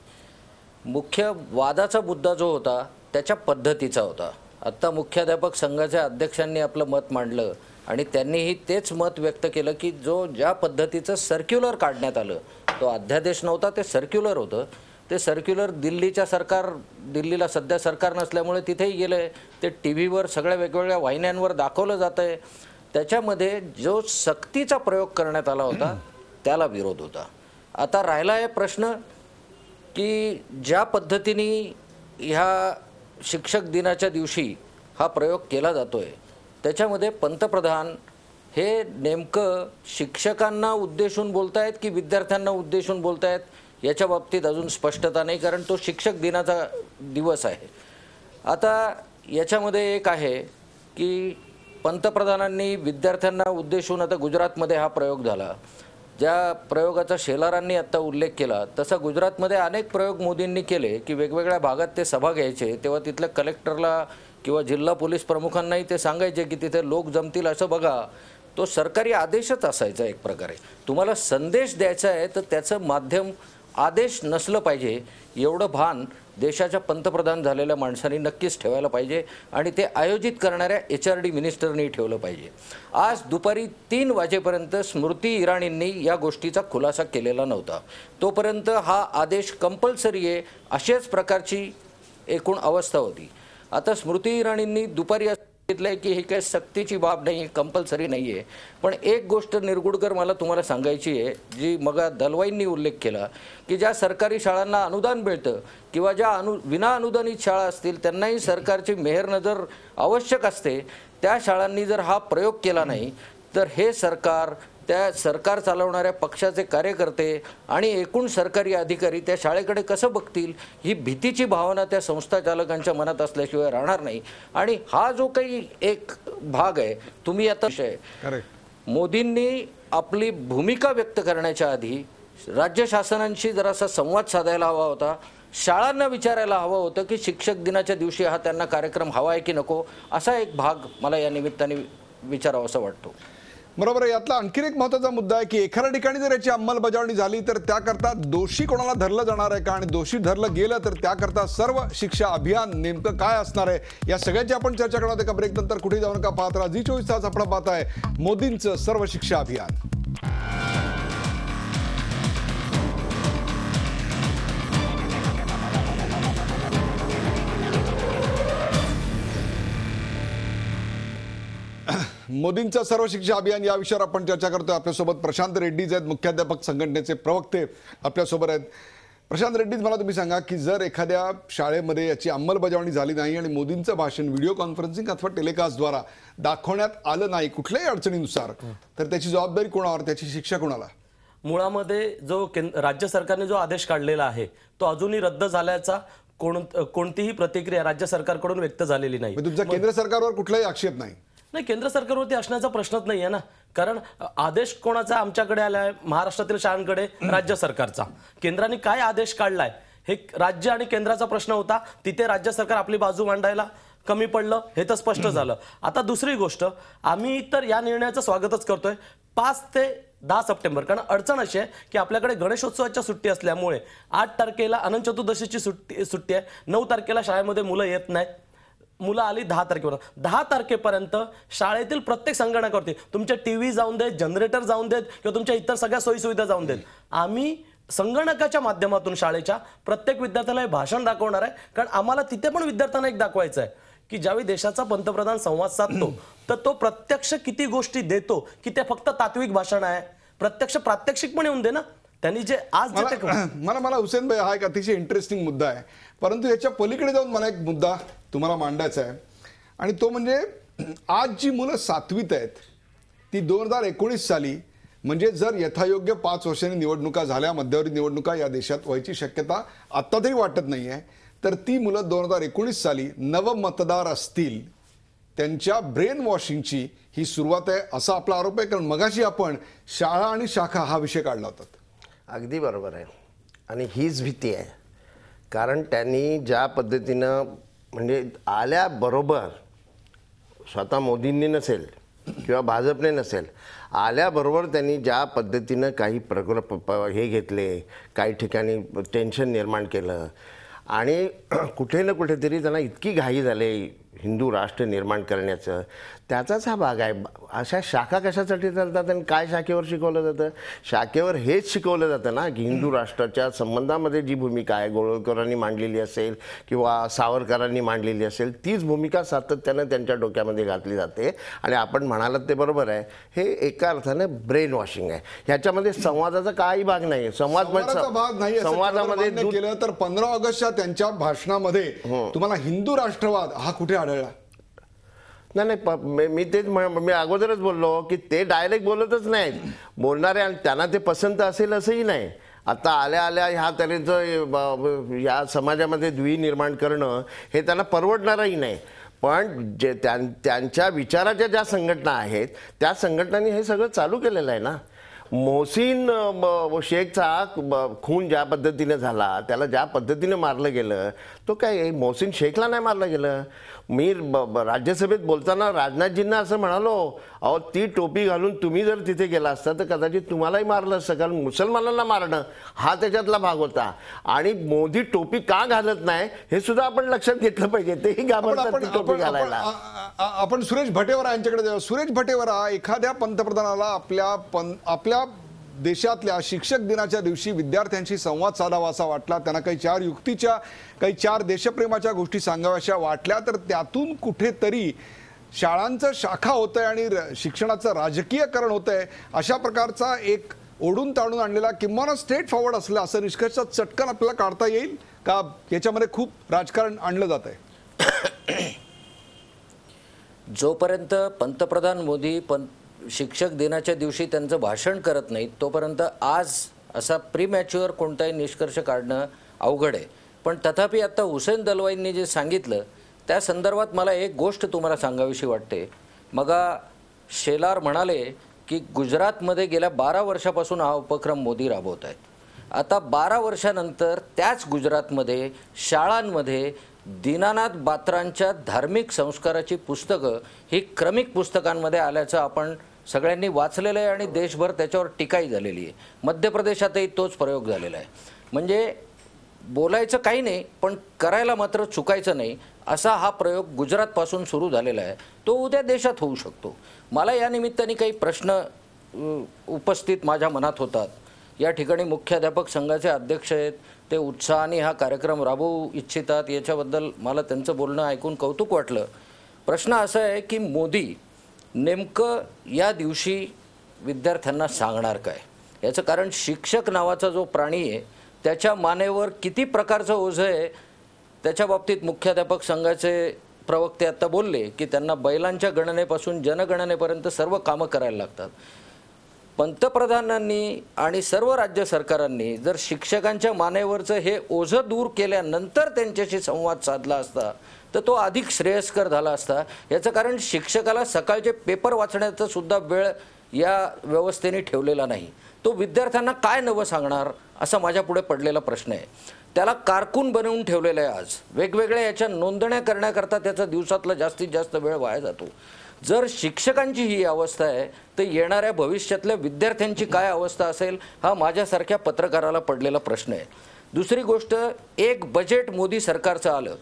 मुख्य वादाचा मुद्दा जो होता त्याच्या पद्धतीचा होता. आत्ता मुख्याध्यापक संघाच्या अध्यक्षांनी आपलं मत मांडलं आणि त्यांनीही तेच मत व्यक्त केलं की ज्या पद्धतीचं सर्क्युलर काढण्यात आलं तो अध्यादेश नव्हता, ते सर्क्युलर होतं. ते सर्क्युलर दिल्लीला सध्या सरकार नसल्यामुळे तिथेही गेलं, ते टी व्हीवर सगळ्या वेगवेगळ्या वाहिन्यांवर दाखवलं जातं आहे. त्याच्यामध्ये जो सक्तीचा प्रयोग करण्यात आला होता त्याला विरोध होता. आता राहिला आहे प्रश्न की ज्या पद्धतीने ह्या शिक्षक दिनाच्या दिवशी हा प्रयोग केला जातो आहे त्याच्यामध्ये पंतप्रधान हे नेमकं शिक्षकांना उद्देशून बोलतायत की विद्यार्थ्यांना उद्देशून बोलतायत याच्या बाबतीत अजून स्पष्टता नाही, कारण तो शिक्षक दिनाचा दिवस आहे. आता याच्यामध्ये एक आहे की पंतप्रधानांनी विद्यार्थ्यांना उद्देशून, आता गुजरातमध्ये हा प्रयोग झाला, ज्या प्रयोगाचा शेलारांनी आत्ता उल्लेख केला तसा गुजरातमध्ये अनेक प्रयोग मोदींनी केले की वेगवेगळ्या भागात ते सभा घ्यायचे, तेव्हा तिथल्या कलेक्टरला किंवा जिल्हा पोलीस प्रमुखांनाही ते सांगायचे की तिथे लोक जमतील असं बघा. तो सरकारी आदेशच असायचा एक प्रकारे. तुम्हाला संदेश द्यायचा आहे तर त्याचं माध्यम आदेश नसलं पाहिजे एवढं भान देशाच्या पंतप्रधान झालेल्या माणसांनी नक्कीच ठेवायला पाहिजे आणि ते आयोजित करणाऱ्या HRD मिनिस्टरनी ठेवलं पाहिजे. आज दुपारी 3 वाजेपर्यंत स्मृती इराणींनी या गोष्टीचा खुलासा केलेला नव्हता. तोपर्यंत हा आदेश कंपल्सरी आहे अशाच प्रकारची एकूण अवस्था होती. आता स्मृती इराणींनी दुपारी सांगितलंय की ही काही सक्तीची बाब नाही, कंपल्सरी नाही आहे. पण एक गोष्ट निरगुडकर मला तुम्हाला सांगायची आहे, जी मग दलवाईंनी उल्लेख केला की ज्या सरकारी शाळांना अनुदान मिळतं किंवा ज्या विना अनुदानित शाळा असतील त्यांनाही सरकारची मेहरनजर आवश्यक असते, त्या शाळांनी जर हा प्रयोग केला नाही तर हे सरकार, त्या सरकार चालवणाऱ्या पक्षाचे कार्यकर्ते आणि एकूण सरकारी अधिकारी त्या शाळेकडे कसं बघतील ही भीतीची भावना त्या संस्था चालकांच्या मनात असल्याशिवाय राहणार नाही. आणि हा जो काही एक भाग आहे, तुम्ही आता मोदींनी आपली भूमिका व्यक्त करण्याच्या आधी राज्य शासनांशी जरासा संवाद साधायला हवा होता, शाळांना विचारायला हवं होतं की शिक्षक दिनाच्या दिवशी हा त्यांना कार्यक्रम हवा आहे की नको, असा एक भाग मला या निमित्ताने विचारावा असं वाटतो. बरोबर आहे. यातला आणखीन एक महत्त्वाचा मुद्दा आहे की एखाद्या ठिकाणी जर याची अंमलबजावणी झाली तर त्याकरता दोषी कोणाला धरलं जाणार आहे का, आणि दोषी धरलं गेलं तर त्याकरता सर्व शिक्षा अभियान नेमकं काय असणार आहे, या सगळ्याची आपण चर्चा करणार आहोत. एका ब्रेक नंतर कुठे जाऊ नका, पाहत राहा झी 24 तास. आपण पाहताय मोदींचं सर्व शिक्षा अभियान. मोदींचं सर्व शिक्षा अभियान या विषयावर आपण चर्चा करतोय. आपल्यासोबत प्रशांत रेड्डीज आहेत, मुख्याध्यापक संघटनेचे प्रवक्ते आपल्यासोबत आहेत. प्रशांत रेड्डीज, मला तुम्ही सांगा की जर एखाद्या शाळेमध्ये याची अंमलबजावणी झाली नाही आणि मोदींचं भाषण व्हिडिओ कॉन्फरन्सिंग अथवा टेलिकास्टद्वारा दाखवण्यात आलं नाही कुठल्याही अडचणीनुसार, तर त्याची जबाबदारी कोणावर, त्याची शिक्षा कोणाला? मुळामध्ये जो राज्य सरकारने जो आदेश काढलेला आहे तो अजूनही रद्द झाल्याचा कोणतीही प्रतिक्रिया राज्य सरकारकडून व्यक्त झालेली नाही. तुमचा केंद्र सरकारवर कुठलाही आक्षेप नाही? नाही, केंद्र सरकारवरती असण्याचा प्रश्नच नाहीये ना, कारण आदेश कोणाचा आमच्याकडे आलाय? महाराष्ट्रातील शाळांकडे राज्य सरकारचा. केंद्राने काय आदेश काढलाय हे राज्य आणि केंद्राचा प्रश्न होता. तिथे राज्य सरकार आपली बाजू मांडायला कमी पडलं हे तर स्पष्ट झालं. आता दुसरी गोष्ट, आम्ही तर या निर्णयाचं स्वागतच करतोय 5 ते 10 सप्टेंबर. कारण अडचण अशी आहे की आपल्याकडे गणेशोत्सवाच्या सुट्टी असल्यामुळे 8 तारखेला अनंत चतुर्दशीची सुट्टी आहे, 9 तारखेला शाळेमध्ये मुलं येत नाहीत. मुलं आली 10 तारखेपर्यंत. 10 तारखेपर्यंत शाळेतील प्रत्येक संगणकावरती तुमचे टीव्ही जाऊन देत, जनरेटर जाऊन देत किंवा तुमच्या इतर सगळ्या सोयीसुविधा जाऊन देत, आम्ही संगणकाच्या माध्यमातून शाळेच्या प्रत्येक विद्यार्थ्याला हे भाषण दाखवणार आहे. कारण आम्हाला तिथे पण विद्यार्थ्यांना एक दाखवायचं आहे की ज्यावेळी देशाचा पंतप्रधान संवाद साधतो तर तो प्रत्यक्ष किती गोष्टी देतो, की ते फक्त तात्विक भाषण आहे. प्रत्यक्ष प्रात्यक्षिक पण येऊन दे ना. त्यांनी जे आज मला हुसेन भाई, हा एक अतिशय इंटरेस्टिंग मुद्दा आहे, परंतु याच्या पलीकडे जाऊन मला एक मुद्दा तुम्हाला मांडायचा आहे, आणि तो म्हणजे आज जी मुलं 7वीत आहेत ती 2019 साली, म्हणजे जर यथायोग्य 5 वर्षांनी निवडणुका झाल्या, मध्यवर्ती निवडणुका या देशात व्हायची शक्यता आत्ता तरी वाटत नाही आहे, तर ती मुलं 2019 साली नवमतदार असतील. त्यांच्या ब्रेन वॉशिंगची ही सुरुवात आहे असा आपला आरोप आहे. कारण मगाशी आपण शाळा आणि शाखा हा विषय काढला होता. अगदी बरोबर आहे, आणि हीच भीती आहे. कारण त्यांनी ज्या पद्धतीनं, म्हणजे आल्याबरोबर स्वतः मोदींनी नसेल किंवा भाजपने नसेल, आल्याबरोबर त्यांनी ज्या पद्धतीनं काही हे घेतले, काही ठिकाणी टेन्शन निर्माण केलं, आणि कुठे ना कुठेतरी त्यांना इतकी घाई झाली हिंदू राष्ट्र निर्माण करण्याचं, त्याचाच हा भाग आहे. अशा शाखा कशासाठी चालतात आणि काय शाखेवर शिकवलं जातं? शाखेवर हेच शिकवलं जातं ना की हिंदू राष्ट्राच्या संबंधामध्ये जी भूमिका आहे गोळवळकरांनी मांडलेली असेल किंवा सावरकरांनी मांडलेली असेल, तीच भूमिका सातत्यानं त्यांच्या डोक्यामध्ये घातली जाते. आणि आपण म्हणालात ते बरोबर आहे, हे एका अर्थाने ब्रेन वॉशिंग आहे. ह्याच्यामध्ये संवादाचा काही भाग नाही. संवादामध्ये केलं तर 15 ऑगस्टच्या त्यांच्या भाषणामध्ये तुम्हाला हिंदू राष्ट्रवाद हा कुठे आढळला? नाही, मी अगोदरच बोललो की ते डायरेक्ट बोलतच नाहीत. बोलणारे आणि त्यांना ते पसंत असेल असंही नाही. आता आल्या आल्या ह्या तऱ्हेचं या समाजामध्ये द्वी निर्माण करणं हे त्यांना परवडणारही नाही. पण जे त्यांच्या विचाराच्या ज्या संघटना आहेत त्या संघटनांनी हे सगळं चालू केलेलं आहे ना. मोहसिन शेखचा खून ज्या पद्धतीने झाला, त्याला ज्या पद्धतीने मारलं गेलं, तो काय मोहसिन शेखला नाही मारलं गेलं. मी राज्यसभेत बोलताना राजनाथजींना असं म्हणालो, अहो ती टोपी घालून तुम्ही जर तिथे गेला असता तर कदाचित तुम्हालाही मारलं असतं, कारण मुसलमानांना मारणं हा त्याच्यातला भाग होता. आणि मोदी टोपी का घालत नाही हे सुद्धा आपण लक्षात घेतलं पाहिजे. तेही घाबरतात टोपी घालायला. आपण सुरेश भटेवरा यांच्याकडे जाऊ. सुरेश भटेवरा, एखाद्या पंतप्रधानाला आपल्या देशातल्या शिक्षक दिनाच्या दिवशी विद्यार्थ्यांशी संवाद साधावा असा वाटला, त्यांना काही 4 युक्तीच्या, काही 4 देशप्रेमाच्या गोष्टी सांगाव्याशा वाटल्या, तर त्यातून कुठेतरी शाळांचं शाखा होतंय आणि शिक्षणाचं राजकीयकरण होतंय अशा प्रकारचा एक ओढून ताणून आणलेला किंवा स्ट्रेट फॉरवर्ड असलं असं निष्कर्ष चटकन आपल्याला काढता येईल का? याच्यामध्ये खूप राजकारण आणलं जात आहे. जोपर्यंत पंतप्रधान मोदी शिक्षक दिनाच्या दिवशी त्यांचं भाषण करत नाहीत तोपर्यंत आज असा प्रीमॅच्युअर कोणताही निष्कर्ष काढणं अवघड आहे. पण तथापि आता हुसेन दलवाईंनी जे सांगितलं त्या संदर्भात मला एक गोष्ट तुम्हाला सांगावीशी वाटते. मगा शेलार म्हणाले की गुजरातमध्ये गेल्या 12 वर्षापासून हा उपक्रम मोदी राबवत आहेत. आता 12 वर्षानंतर त्याच गुजरातमध्ये शाळांमध्ये दीनानाथ बात्रांच्या धार्मिक संस्काराची पुस्तकं ही क्रमिक पुस्तकांमध्ये आल्याचं आपण सगळ्यांनी वाचलेलं आहे आणि देशभर त्याच्यावर टीकाही झालेली आहे. मध्य प्रदेशातही तोच प्रयोग झालेला आहे. म्हणजे बोलायचं काही नाही पण करायला मात्र चुकायचं नाही असा हा प्रयोग गुजरातपासून सुरू झालेला आहे. तो उद्या देशात होऊ शकतो. मला या निमित्ताने काही प्रश्न उपस्थित माझ्या मनात होतात. या ठिकाणी मुख्याध्यापक संघाचे अध्यक्ष आहेत, ते उत्साहाने हा कार्यक्रम राबवू इच्छितात, याच्याबद्दल मला त्यांचं बोलणं ऐकून कौतुक वाटलं. प्रश्न असा आहे की मोदी नेमकं या दिवशी विद्यार्थ्यांना सांगणार काय? याचं कारण शिक्षक नावाचा जो प्राणी आहे त्याच्या मानेवर किती प्रकारचं ओझं आहे त्याच्या बाबतीत मुख्याध्यापक संघाचे प्रवक्ते आता बोलले की त्यांना बैलांच्या गणनेपासून जनगणनेपर्यंत सर्व कामं करायला लागतात. पंतप्रधानांनी आणि सर्व राज्य सरकारांनी जर शिक्षकांच्या मानेवरचं हे ओझं दूर केल्यानंतर त्यांच्याशी संवाद साधला असता तर तो अधिक श्रेयस्कर झाला असता. याचं कारण शिक्षकाला सकाळचे पेपर वाचण्याचा सुद्धा वेळ या व्यवस्थेने ठेवलेला नाही. तो विद्यार्थ्यांना काय नवं सांगणार असा माझ्या पुढे पडलेला प्रश्न आहे. त्याला कारकून बनवून ठेवलेलं आहे. आज वेगवेगळ्या याच्या नोंदण्या करण्याकरता त्याचा दिवसातला जास्तीत जास्त वेळ वाया जातो. जर शिक्षकांची ही अवस्था आहे तर येणाऱ्या भविष्यातल्या विद्यार्थ्यांची काय अवस्था असेल हा माझ्यासारख्या पत्रकाराला पडलेला प्रश्न आहे. दुसरी गोष्ट, एक बजेट मोदी सरकारचं आलं,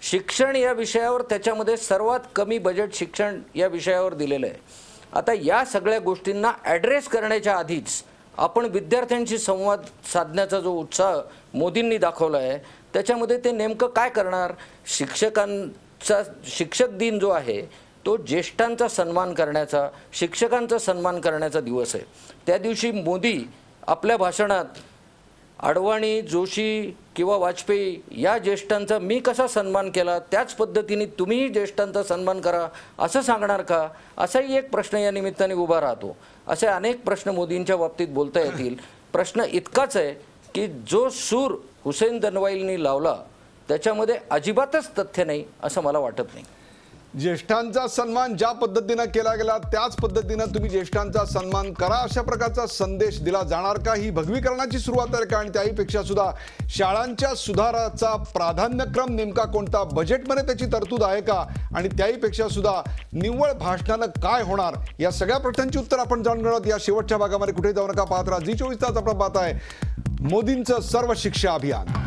शिक्षण या विषयावर त्याच्यामध्ये सर्वात कमी बजेट शिक्षण या विषयावर दिलेलं आहे. आता या सगळ्या गोष्टींना ॲड्रेस करण्याच्या आधीच आपण विद्यार्थ्यांशी संवाद साधण्याचा जो उत्साह मोदींनी दाखवला आहे त्याच्यामध्ये ते नेमकं काय करणार? शिक्षकांचा शिक्षक दिन जो आहे तो ज्येष्ठांचा सन्मान करण्याचा, शिक्षकांचा सन्मान करण्याचा दिवस आहे. त्या दिवशी मोदी आपल्या भाषणात अडवाणी, जोशी किंवा वाजपेयी या ज्येष्ठांचा मी कसा सन्मान केला त्याच पद्धतीने तुम्हीही ज्येष्ठांचा सन्मान करा असं सांगणार का? असाही एक प्रश्न या निमित्ताने उभा राहतो. असे अनेक प्रश्न मोदींच्या बाबतीत बोलता येतील. प्रश्न इतकाच आहे की जो सूर हुसेन दनवाईलनी लावला त्याच्यामध्ये अजिबातच तथ्य नाही असं मला वाटत नाही. ज्येष्ठांचा सन्मान ज्या पद्धतीनं केला गेला त्याच पद्धतीनं तुम्ही ज्येष्ठांचा सन्मान करा अशा प्रकारचा संदेश दिला जाणार का? ही भगवीकरणाची सुरुवात आहे का? आणि त्याहीपेक्षा सुद्धा शाळांच्या सुधाराचा प्राधान्यक्रम नेमका कोणता? बजेटमध्ये त्याची तरतूद आहे का? आणि त्याहीपेक्षा सुद्धा निव्वळ भाषणानं काय होणार? या सगळ्या प्रश्नांची उत्तर आपण जाणून घेणार आहोत या शेवटच्या भागामध्ये. कुठे जाऊ नका, पाहत राहा जी24 तास. आपण पाहत आहे मोदींचं सर्व शिक्षा अभियान.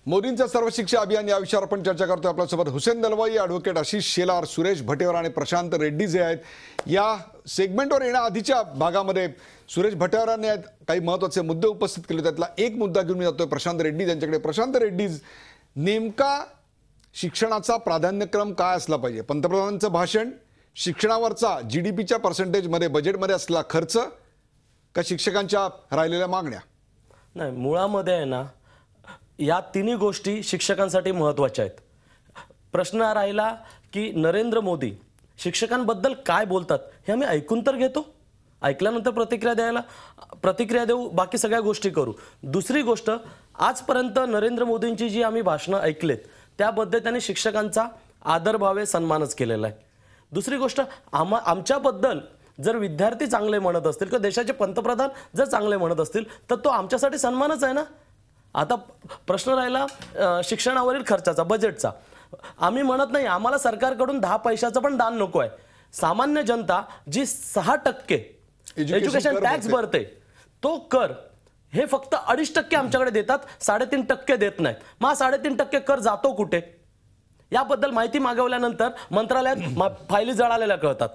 मोदींचं सर्व शिक्षा अभियान या विषयावर आपण चर्चा करतोय. आपल्यासोबत हुसेन दलवाई, ॲडव्होकेट आशिष शेलार, सुरेश भटेवर आणि प्रशांत रेड्डी जे आहेत. या सेगमेंटवर येण्याआधीच्या भागामध्ये सुरेश भटेवरांनी काही महत्त्वाचे मुद्दे उपस्थित केले. त्यातला एक मुद्दा घेऊन मी जातोय प्रशांत रेड्डी यांच्याकडे. प्रशांत रेड्डी, नेमका शिक्षणाचा प्राधान्यक्रम काय असला पाहिजे? पंतप्रधानांचं भाषण, शिक्षणावरचा GDPच्या पर्सेंटेजमध्ये बजेटमध्ये असलेला खर्च, का शिक्षकांच्या राहिलेल्या मागण्या? नाही, मुळामध्ये आहे ना या तिन्ही गोष्टी शिक्षकांसाठी महत्त्वाच्या आहेत. प्रश्न राहिला की नरेंद्र मोदी शिक्षकांबद्दल काय बोलतात हे आम्ही ऐकून तर घेतो, ऐकल्यानंतर प्रतिक्रिया देऊ, बाकी सगळ्या गोष्टी करू. दुसरी गोष्ट, आजपर्यंत नरेंद्र मोदींची जी आम्ही भाषणं ऐकलेत त्याबद्दल त्यांनी शिक्षकांचा आदरभावे सन्मानच केलेला आहे. दुसरी गोष्ट, आमच्याबद्दल जर विद्यार्थी चांगले म्हणत असतील किंवा देशाचे पंतप्रधान जर चांगले म्हणत असतील तर तो आमच्यासाठी सन्मानच आहे ना. आता प्रश्न राहिला शिक्षणावरील खर्चाचा, बजेटचा. आम्ही म्हणत नाही आम्हाला सरकारकडून 10 पैशाचं पण दान नको आहे. सामान्य जनता जी 6% एज्युकेशन टॅक्स भरते तो कर हे फक्त 2.5% आमच्याकडे देतात, 3.5% देत नाहीत. मग 3.5% कर जातो कुठे याबद्दल माहिती मागवल्यानंतर मंत्रालयात फायली जळालेल्या कळतात.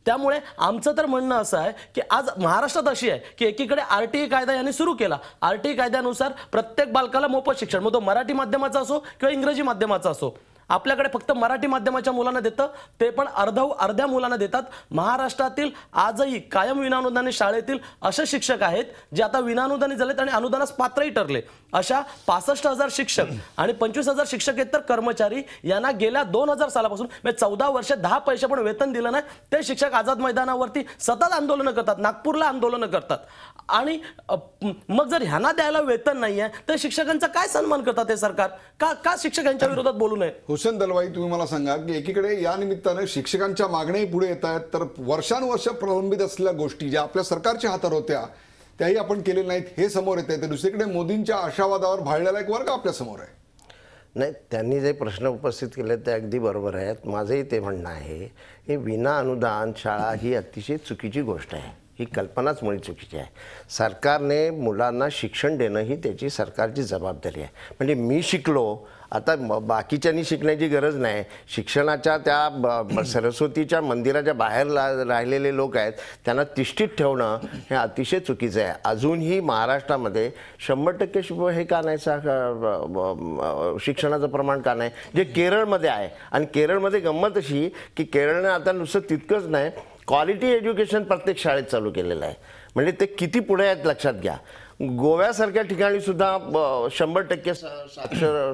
त्यामुळे आमचं तर म्हणणं असं आहे की आज महाराष्ट्रात अशी आहे की एकीकडे RTI कायदा यांनी सुरू केला. RTI कायद्यानुसार प्रत्येक बालकाला मोफत शिक्षण, मग तो मराठी माध्यमाचा असो किंवा इंग्रजी माध्यमाचा असो. आपल्याकडे फक्त मराठी माध्यमाच्या मुलांना देतं, ते पण अर्ध्या मुलांना देतात. महाराष्ट्रातील आजही कायम विनाअनुदानी शाळेतील असे शिक्षक आहेत जे आता विनाअनुदानी झालेत आणि अनुदानास पात्रही ठरले. अशा 65,000 शिक्षक आणि 25,000 शिक्षकेतर कर्मचारी यांना गेल्या 2000 सालापासून 14 वर्ष 10 पैसे पण वेतन दिलं नाही. ते शिक्षक आझाद मैदानावरती सतत आंदोलनं करतात, नागपूरला आंदोलनं करतात. आणि मग जर ह्यांना द्यायला वेतन नाहीये तर शिक्षकांचा काय सन्मान करतात हे सरकार? का शिक्षकांच्या विरोधात बोलू नये? हुसेन दलवाई, तुम्ही मला सांगा की एकीकडे या निमित्तानं शिक्षकांच्या मागण्याही पुढे येत आहेत, तर वर्षानुवर्ष प्रलंबित असलेल्या गोष्टी ज्या आपल्या सरकारच्या हातात होत्या त्याही आपण केलेल्या नाहीत हे समोर येत आहे. तर दुसरीकडे मोदींच्या आशावादावर भाळलेला एक वर्ग आपल्या समोर आहे. नाही, त्यांनी जे प्रश्न उपस्थित केले ते अगदी बरोबर आहेत. माझंही ते म्हणणं आहे की विना अनुदान शाळा ही अतिशय चुकीची गोष्ट आहे. ही कल्पनाच मुळी चुकीची आहे. सरकारने मुलांना शिक्षण देणं ही त्याची सरकारची जबाबदारी आहे. म्हणजे मी शिकलो, आता बाकीच्यांनी शिकण्याची गरज नाही. शिक्षणाच्या त्या सरस्वतीच्या मंदिराच्या बाहेर राहिलेले लोक आहेत, त्यांना तिष्ठीत ठेवणं हे अतिशय चुकीचं आहे. अजूनही महाराष्ट्रामध्ये 100% हे का नाही शिक्षणाचं प्रमाण का नाही, जे केरळमध्ये आहे. आणि केरळमध्ये गंमत अशी की केरळने आता नुसतं तितकंच नाही, क्वालिटी एज्युकेशन प्रत्येक शाळेत चालू केलेलं आहे. म्हणजे ते किती पुढे आहेत लक्षात घ्या. गोव्यासारख्या ठिकाणी सुद्धा 100%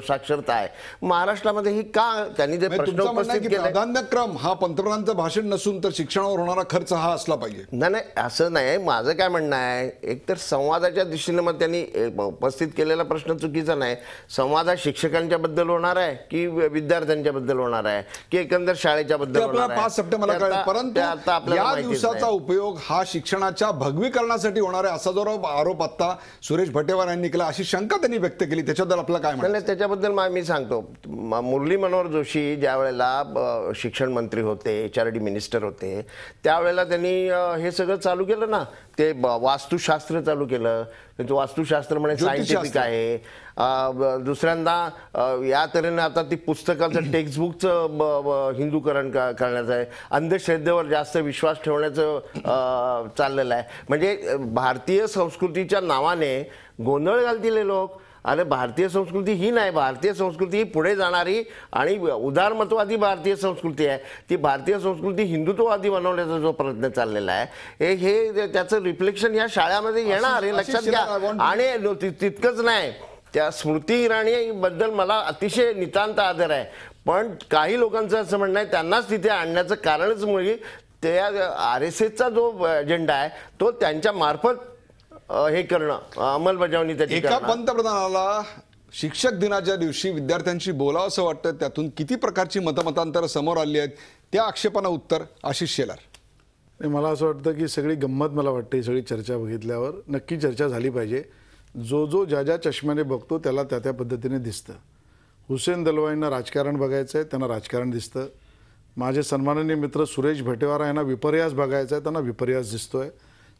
साक्षरता आहे. महाराष्ट्रामध्ये ही का त्यांनी जे प्रश्न तुमचं म्हणणं आहे उपस्थित की केले, प्राधान्यक्रम हा पंतप्रधानांचं भाषण नसून तर शिक्षणावर होणारा खर्च हा असला पाहिजे. नाही असं नाही. माझं काय म्हणणं आहे, एकतर संवादाच्या दृष्टीने मग त्यांनी उपस्थित केलेला प्रश्न चुकीचा नाही. संवाद हा शिक्षकांच्या बद्दल होणार आहे की विद्यार्थ्यांच्या बद्दल होणार आहे की एकंदर शाळेच्या बद्दल होणार आपल्याला आहे, 5 सप्टेंबरला कळेल. परंतु या दिवसाचा उपयोग हा शिक्षणाच्या भगवीकरणासाठी होणार आहे असा जो आरोप आता सुरेश भटेवार यांनी केला, अशी शंका त्यांनी व्यक्त केली. त्याच्याबद्दल आपल्याला काय म्हणणं? त्याच्याबद्दल मी सांगतो, मुरली मनोहर जोशी ज्या वेळेला शिक्षण मंत्री होते, HRD मिनिस्टर होते, त्यावेळेला त्यांनी हे सगळं चालू केलं ना, ते वास्तुशास्त्र चालू केलं. वास्तुशास्त्र म्हणजे सायंटिफिक आहे. दुसऱ्यांदा या तऱ्हेने आता ती पुस्तकाचं टेक्स्टबुकचं हिंदूकरण करण्याचं आहे. अंधश्रद्धेवर जास्त विश्वास ठेवण्याचं चाललेलं आहे. म्हणजे भारतीय संस्कृतीच्या नावाने गोंधळ घालतील हे लोक. अरे भारतीय संस्कृती ही नाही, भारतीय संस्कृती ही पुढे जाणारी आणि उदारमतवादी भारतीय संस्कृती आहे. ती भारतीय संस्कृती हिंदुत्ववादी बनवण्याचा जो प्रयत्न चाललेला आहे, हे त्याचं रिफ्लेक्शन या शाळेमध्ये येणार हे लक्षात घ्या. आणि तितकंच नाही, त्या स्मृती इराणी बद्दल मला अतिशय नितांत आदर आहे, पण काही लोकांचं असं म्हणणं आहे त्यांनाच तिथे आणण्याचं कारणच म्हणजे त्या RSSचा जो अजेंडा आहे तो त्यांच्या मार्फत हे करणं, अंमलबजावणी त्याची. एका पंतप्रधानाला शिक्षक दिनाच्या दिवशी विद्यार्थ्यांशी बोलावं असं वाटतं, त्यातून किती प्रकारची मतमतांतर समोर आली आहेत, त्या आक्षेपांना उत्तर आशिष शेलार. मला असं वाटतं की सगळी गंमत मला वाटते, ही सगळी चर्चा बघितल्यावर नक्की चर्चा झाली पाहिजे. जो ज्या चष्म्याने बघतो त्याला त्या पद्धतीने दिसतं. हुसेन दलवाईंना राजकारण बघायचं आहे, त्यांना राजकारण दिसतं. माझे सन्माननीय मित्र सुरेश भटेवार यांना विपर्यास बघायचा आहे, त्यांना विपर्यास दिसतोय.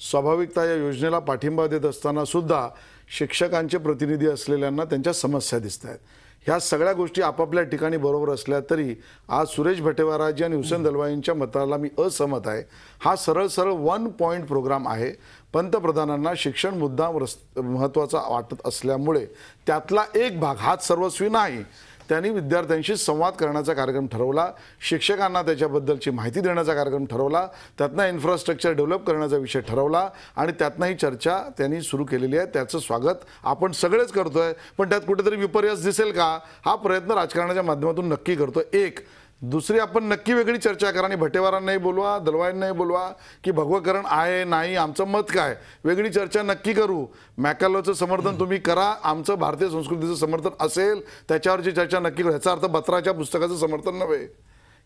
स्वाभाविकता या योजनेला पाठिंबा देत असताना सुद्धा शिक्षकांचे प्रतिनिधी असलेल्यांना त्यांच्या समस्या दिसत आहेत. ह्या सगळ्या गोष्टी आपापल्या ठिकाणी बरोबर असल्या तरी आज सुरेश भटेवाराजी आणि हुसेन दलवाईंच्या मताला मी असहमत आहे. हा सरळ 1 पॉईंट प्रोग्राम आहे. पंतप्रधानांना शिक्षण मुद्दा महत्त्वाचा वाटत असल्यामुळे त्यातला एक भाग, हाच सर्वस्वी नाही, त्यांनी विद्यार्थ्यांशी संवाद करण्याचा कार्यक्रम ठरवला, शिक्षकांना त्याच्याबद्दलची माहिती देण्याचा कार्यक्रम ठरवला, त्यातनं इन्फ्रास्ट्रक्चर डेव्हलप करण्याचा विषय ठरवला आणि त्यातनं ही चर्चा त्यांनी सुरू केलेली आहे. त्याचं स्वागत आपण सगळेच करतोय. पण त्यात कुठेतरी विपर्यास दिसेल का, हा प्रयत्न राजकारणाच्या माध्यमातून नक्की करतोय. एक दुसरी आपण नक्की वेगळी चर्चा करा आणि भटेवारांनाही बोलवा, दलवाईंनाही बोलवा की भगवकरण आहे नाही, आमचं मत काय, वेगळी चर्चा नक्की करू. मॅकॅलोचं समर्थन तुम्ही करा, आमचं भारतीय संस्कृतीचं समर्थन असेल त्याच्यावरची चर्चा नक्की करू. ह्याचा अर्थ बत्राच्या पुस्तकाचं समर्थन नव्हे,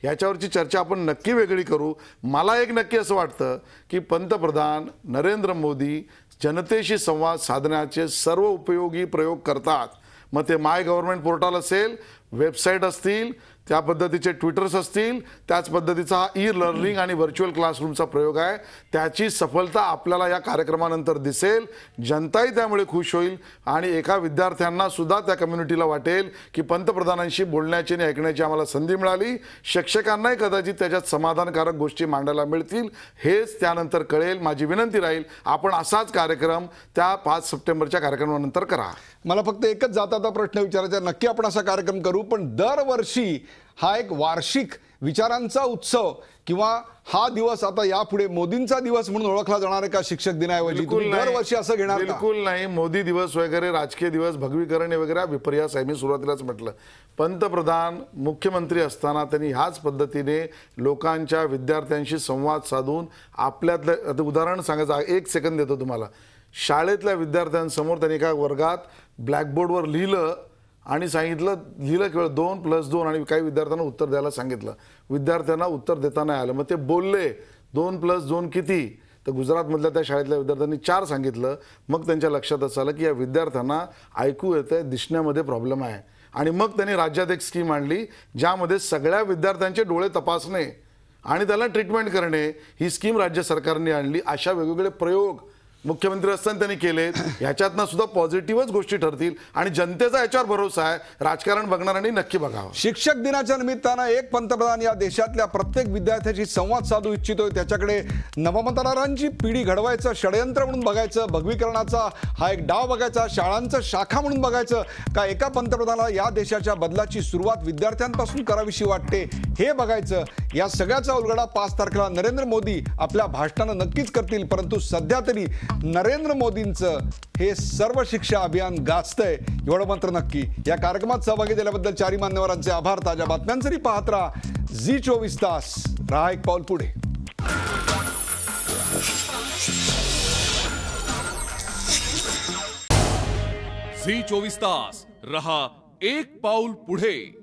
ह्याच्यावरची चर्चा आपण नक्की वेगळी करू. मला एक नक्की असं वाटतं की पंतप्रधान नरेंद्र मोदी जनतेशी संवाद साधण्याचे सर्व उपयोगी प्रयोग करतात. मग ते माय गव्हर्नमेंट पोर्टल असेल, वेबसाईट असतील, त्या पद्धतीचे ट्विटर्स असतील, त्याच पद्धतीचा हा ई-लर्निंग आणि व्हर्च्युअल क्लासरूमचा प्रयोग आहे. त्याची सफलता आपल्याला या कार्यक्रमानंतर दिसेल. जनताही त्यामुळे खुश होईल आणि एका विद्यार्थ्यांना सुद्धा त्या कम्युनिटीला वाटेल की पंतप्रधानांशी बोलण्याची आणि ऐकण्याची आम्हाला संधी मिळाली. शिक्षकांनाही कदाचित त्याच्यात समाधानकारक गोष्टी मांडायला मिळतील, हेच त्यानंतर कळेल. माझी विनंती राहील आपण असाच कार्यक्रम त्या 5 सप्टेंबरच्या कार्यक्रमानंतर करा. मला फक्त एकच जाता प्रश्न विचारायचा, नक्की आपण असा कार्यक्रम करू, पण दरवर्षी हा एक वार्षिक विचारांचा उत्सव किंवा हा दिवस आता यापुढे मोदींचा दिवस म्हणून ओळखला जाणार आहे का शिक्षक दिनाऐवजी? तुम्ही दरवर्षी असं घेणार का? बिलकुल नाही. मोदी दिवस वगैरे राजकीय दिवस, भगवीकरण वगैरे विपर्यास आहे. मी सुरुवातीलाच म्हटलं, पंतप्रधान मुख्यमंत्री असताना त्यांनी ह्याच पद्धतीने लोकांच्या विद्यार्थ्यांशी संवाद साधून आपल्यातलं उदाहरण सांगायचं, 1 सेकंद देतो तुम्हाला. शाळेतल्या विद्यार्थ्यांसमोर त्यांनी एका वर्गात ब्लॅकबोर्डवर लिहिलं आणि सांगितलं, लिहिलं केवळ 2+2 आणि काही विद्यार्थ्यांना उत्तर द्यायला सांगितलं. विद्यार्थ्यांना उत्तर देता नाही आलं. मग ते बोलले 2+2 किती, तर गुजरातमधल्या त्या शाळेतल्या विद्यार्थ्यांनी 4 सांगितलं. मग त्यांच्या लक्षात असं आलं की या विद्यार्थ्यांना ऐकू येतंय, दिसण्यामध्ये प्रॉब्लेम आहे. आणि मग त्यांनी राज्यात एक स्कीम आणली ज्यामध्ये सगळ्या विद्यार्थ्यांचे डोळे तपासणे आणि त्याला ट्रीटमेंट करणे ही स्कीम राज्य सरकारने आणली. अशा वेगवेगळे प्रयोग मुख्यमंत्री असताना त्यांनी केलेत. ह्याच्यातनं सुद्धा पॉझिटिव्हच गोष्टी ठरतील आणि जनतेचा याच्यावर भरोसा आहे. राजकारण बघणाऱ्यांनी नक्की बघावं. शिक्षक दिनाच्या निमित्तानं एक पंतप्रधान या देशातल्या प्रत्येक विद्यार्थ्याशी संवाद साधू इच्छितोय. त्याच्याकडे नवमतदारांची पिढी घडवायचं षडयंत्र म्हणून बघायचं, भगवीकरणाचा हा एक डाव बघायचा, शाळांचं शाखा म्हणून बघायचं, का एका पंतप्रधानाला या देशाच्या बदलाची सुरुवात विद्यार्थ्यांपासून करावीशी वाटते हे बघायचं. या सगळ्याचा उलगडा 5 तारखेला नरेंद्र मोदी आपल्या भाषणानं नक्कीच करतील. परंतु सध्या तरी नरेंद्र मोदींचं हे सर्व शिक्षा अभियान गाजतंय एवढं मात्र नक्की. या कार्यक्रमात सहभागी झाल्याबद्दल चारही मान्यवरांचे आभार. ताज्या बातम्यांसाठी पाहत राहा झी24 तास. राहा एक पाऊल पुढे. झी24 तास रहा एक पाऊल पुढे.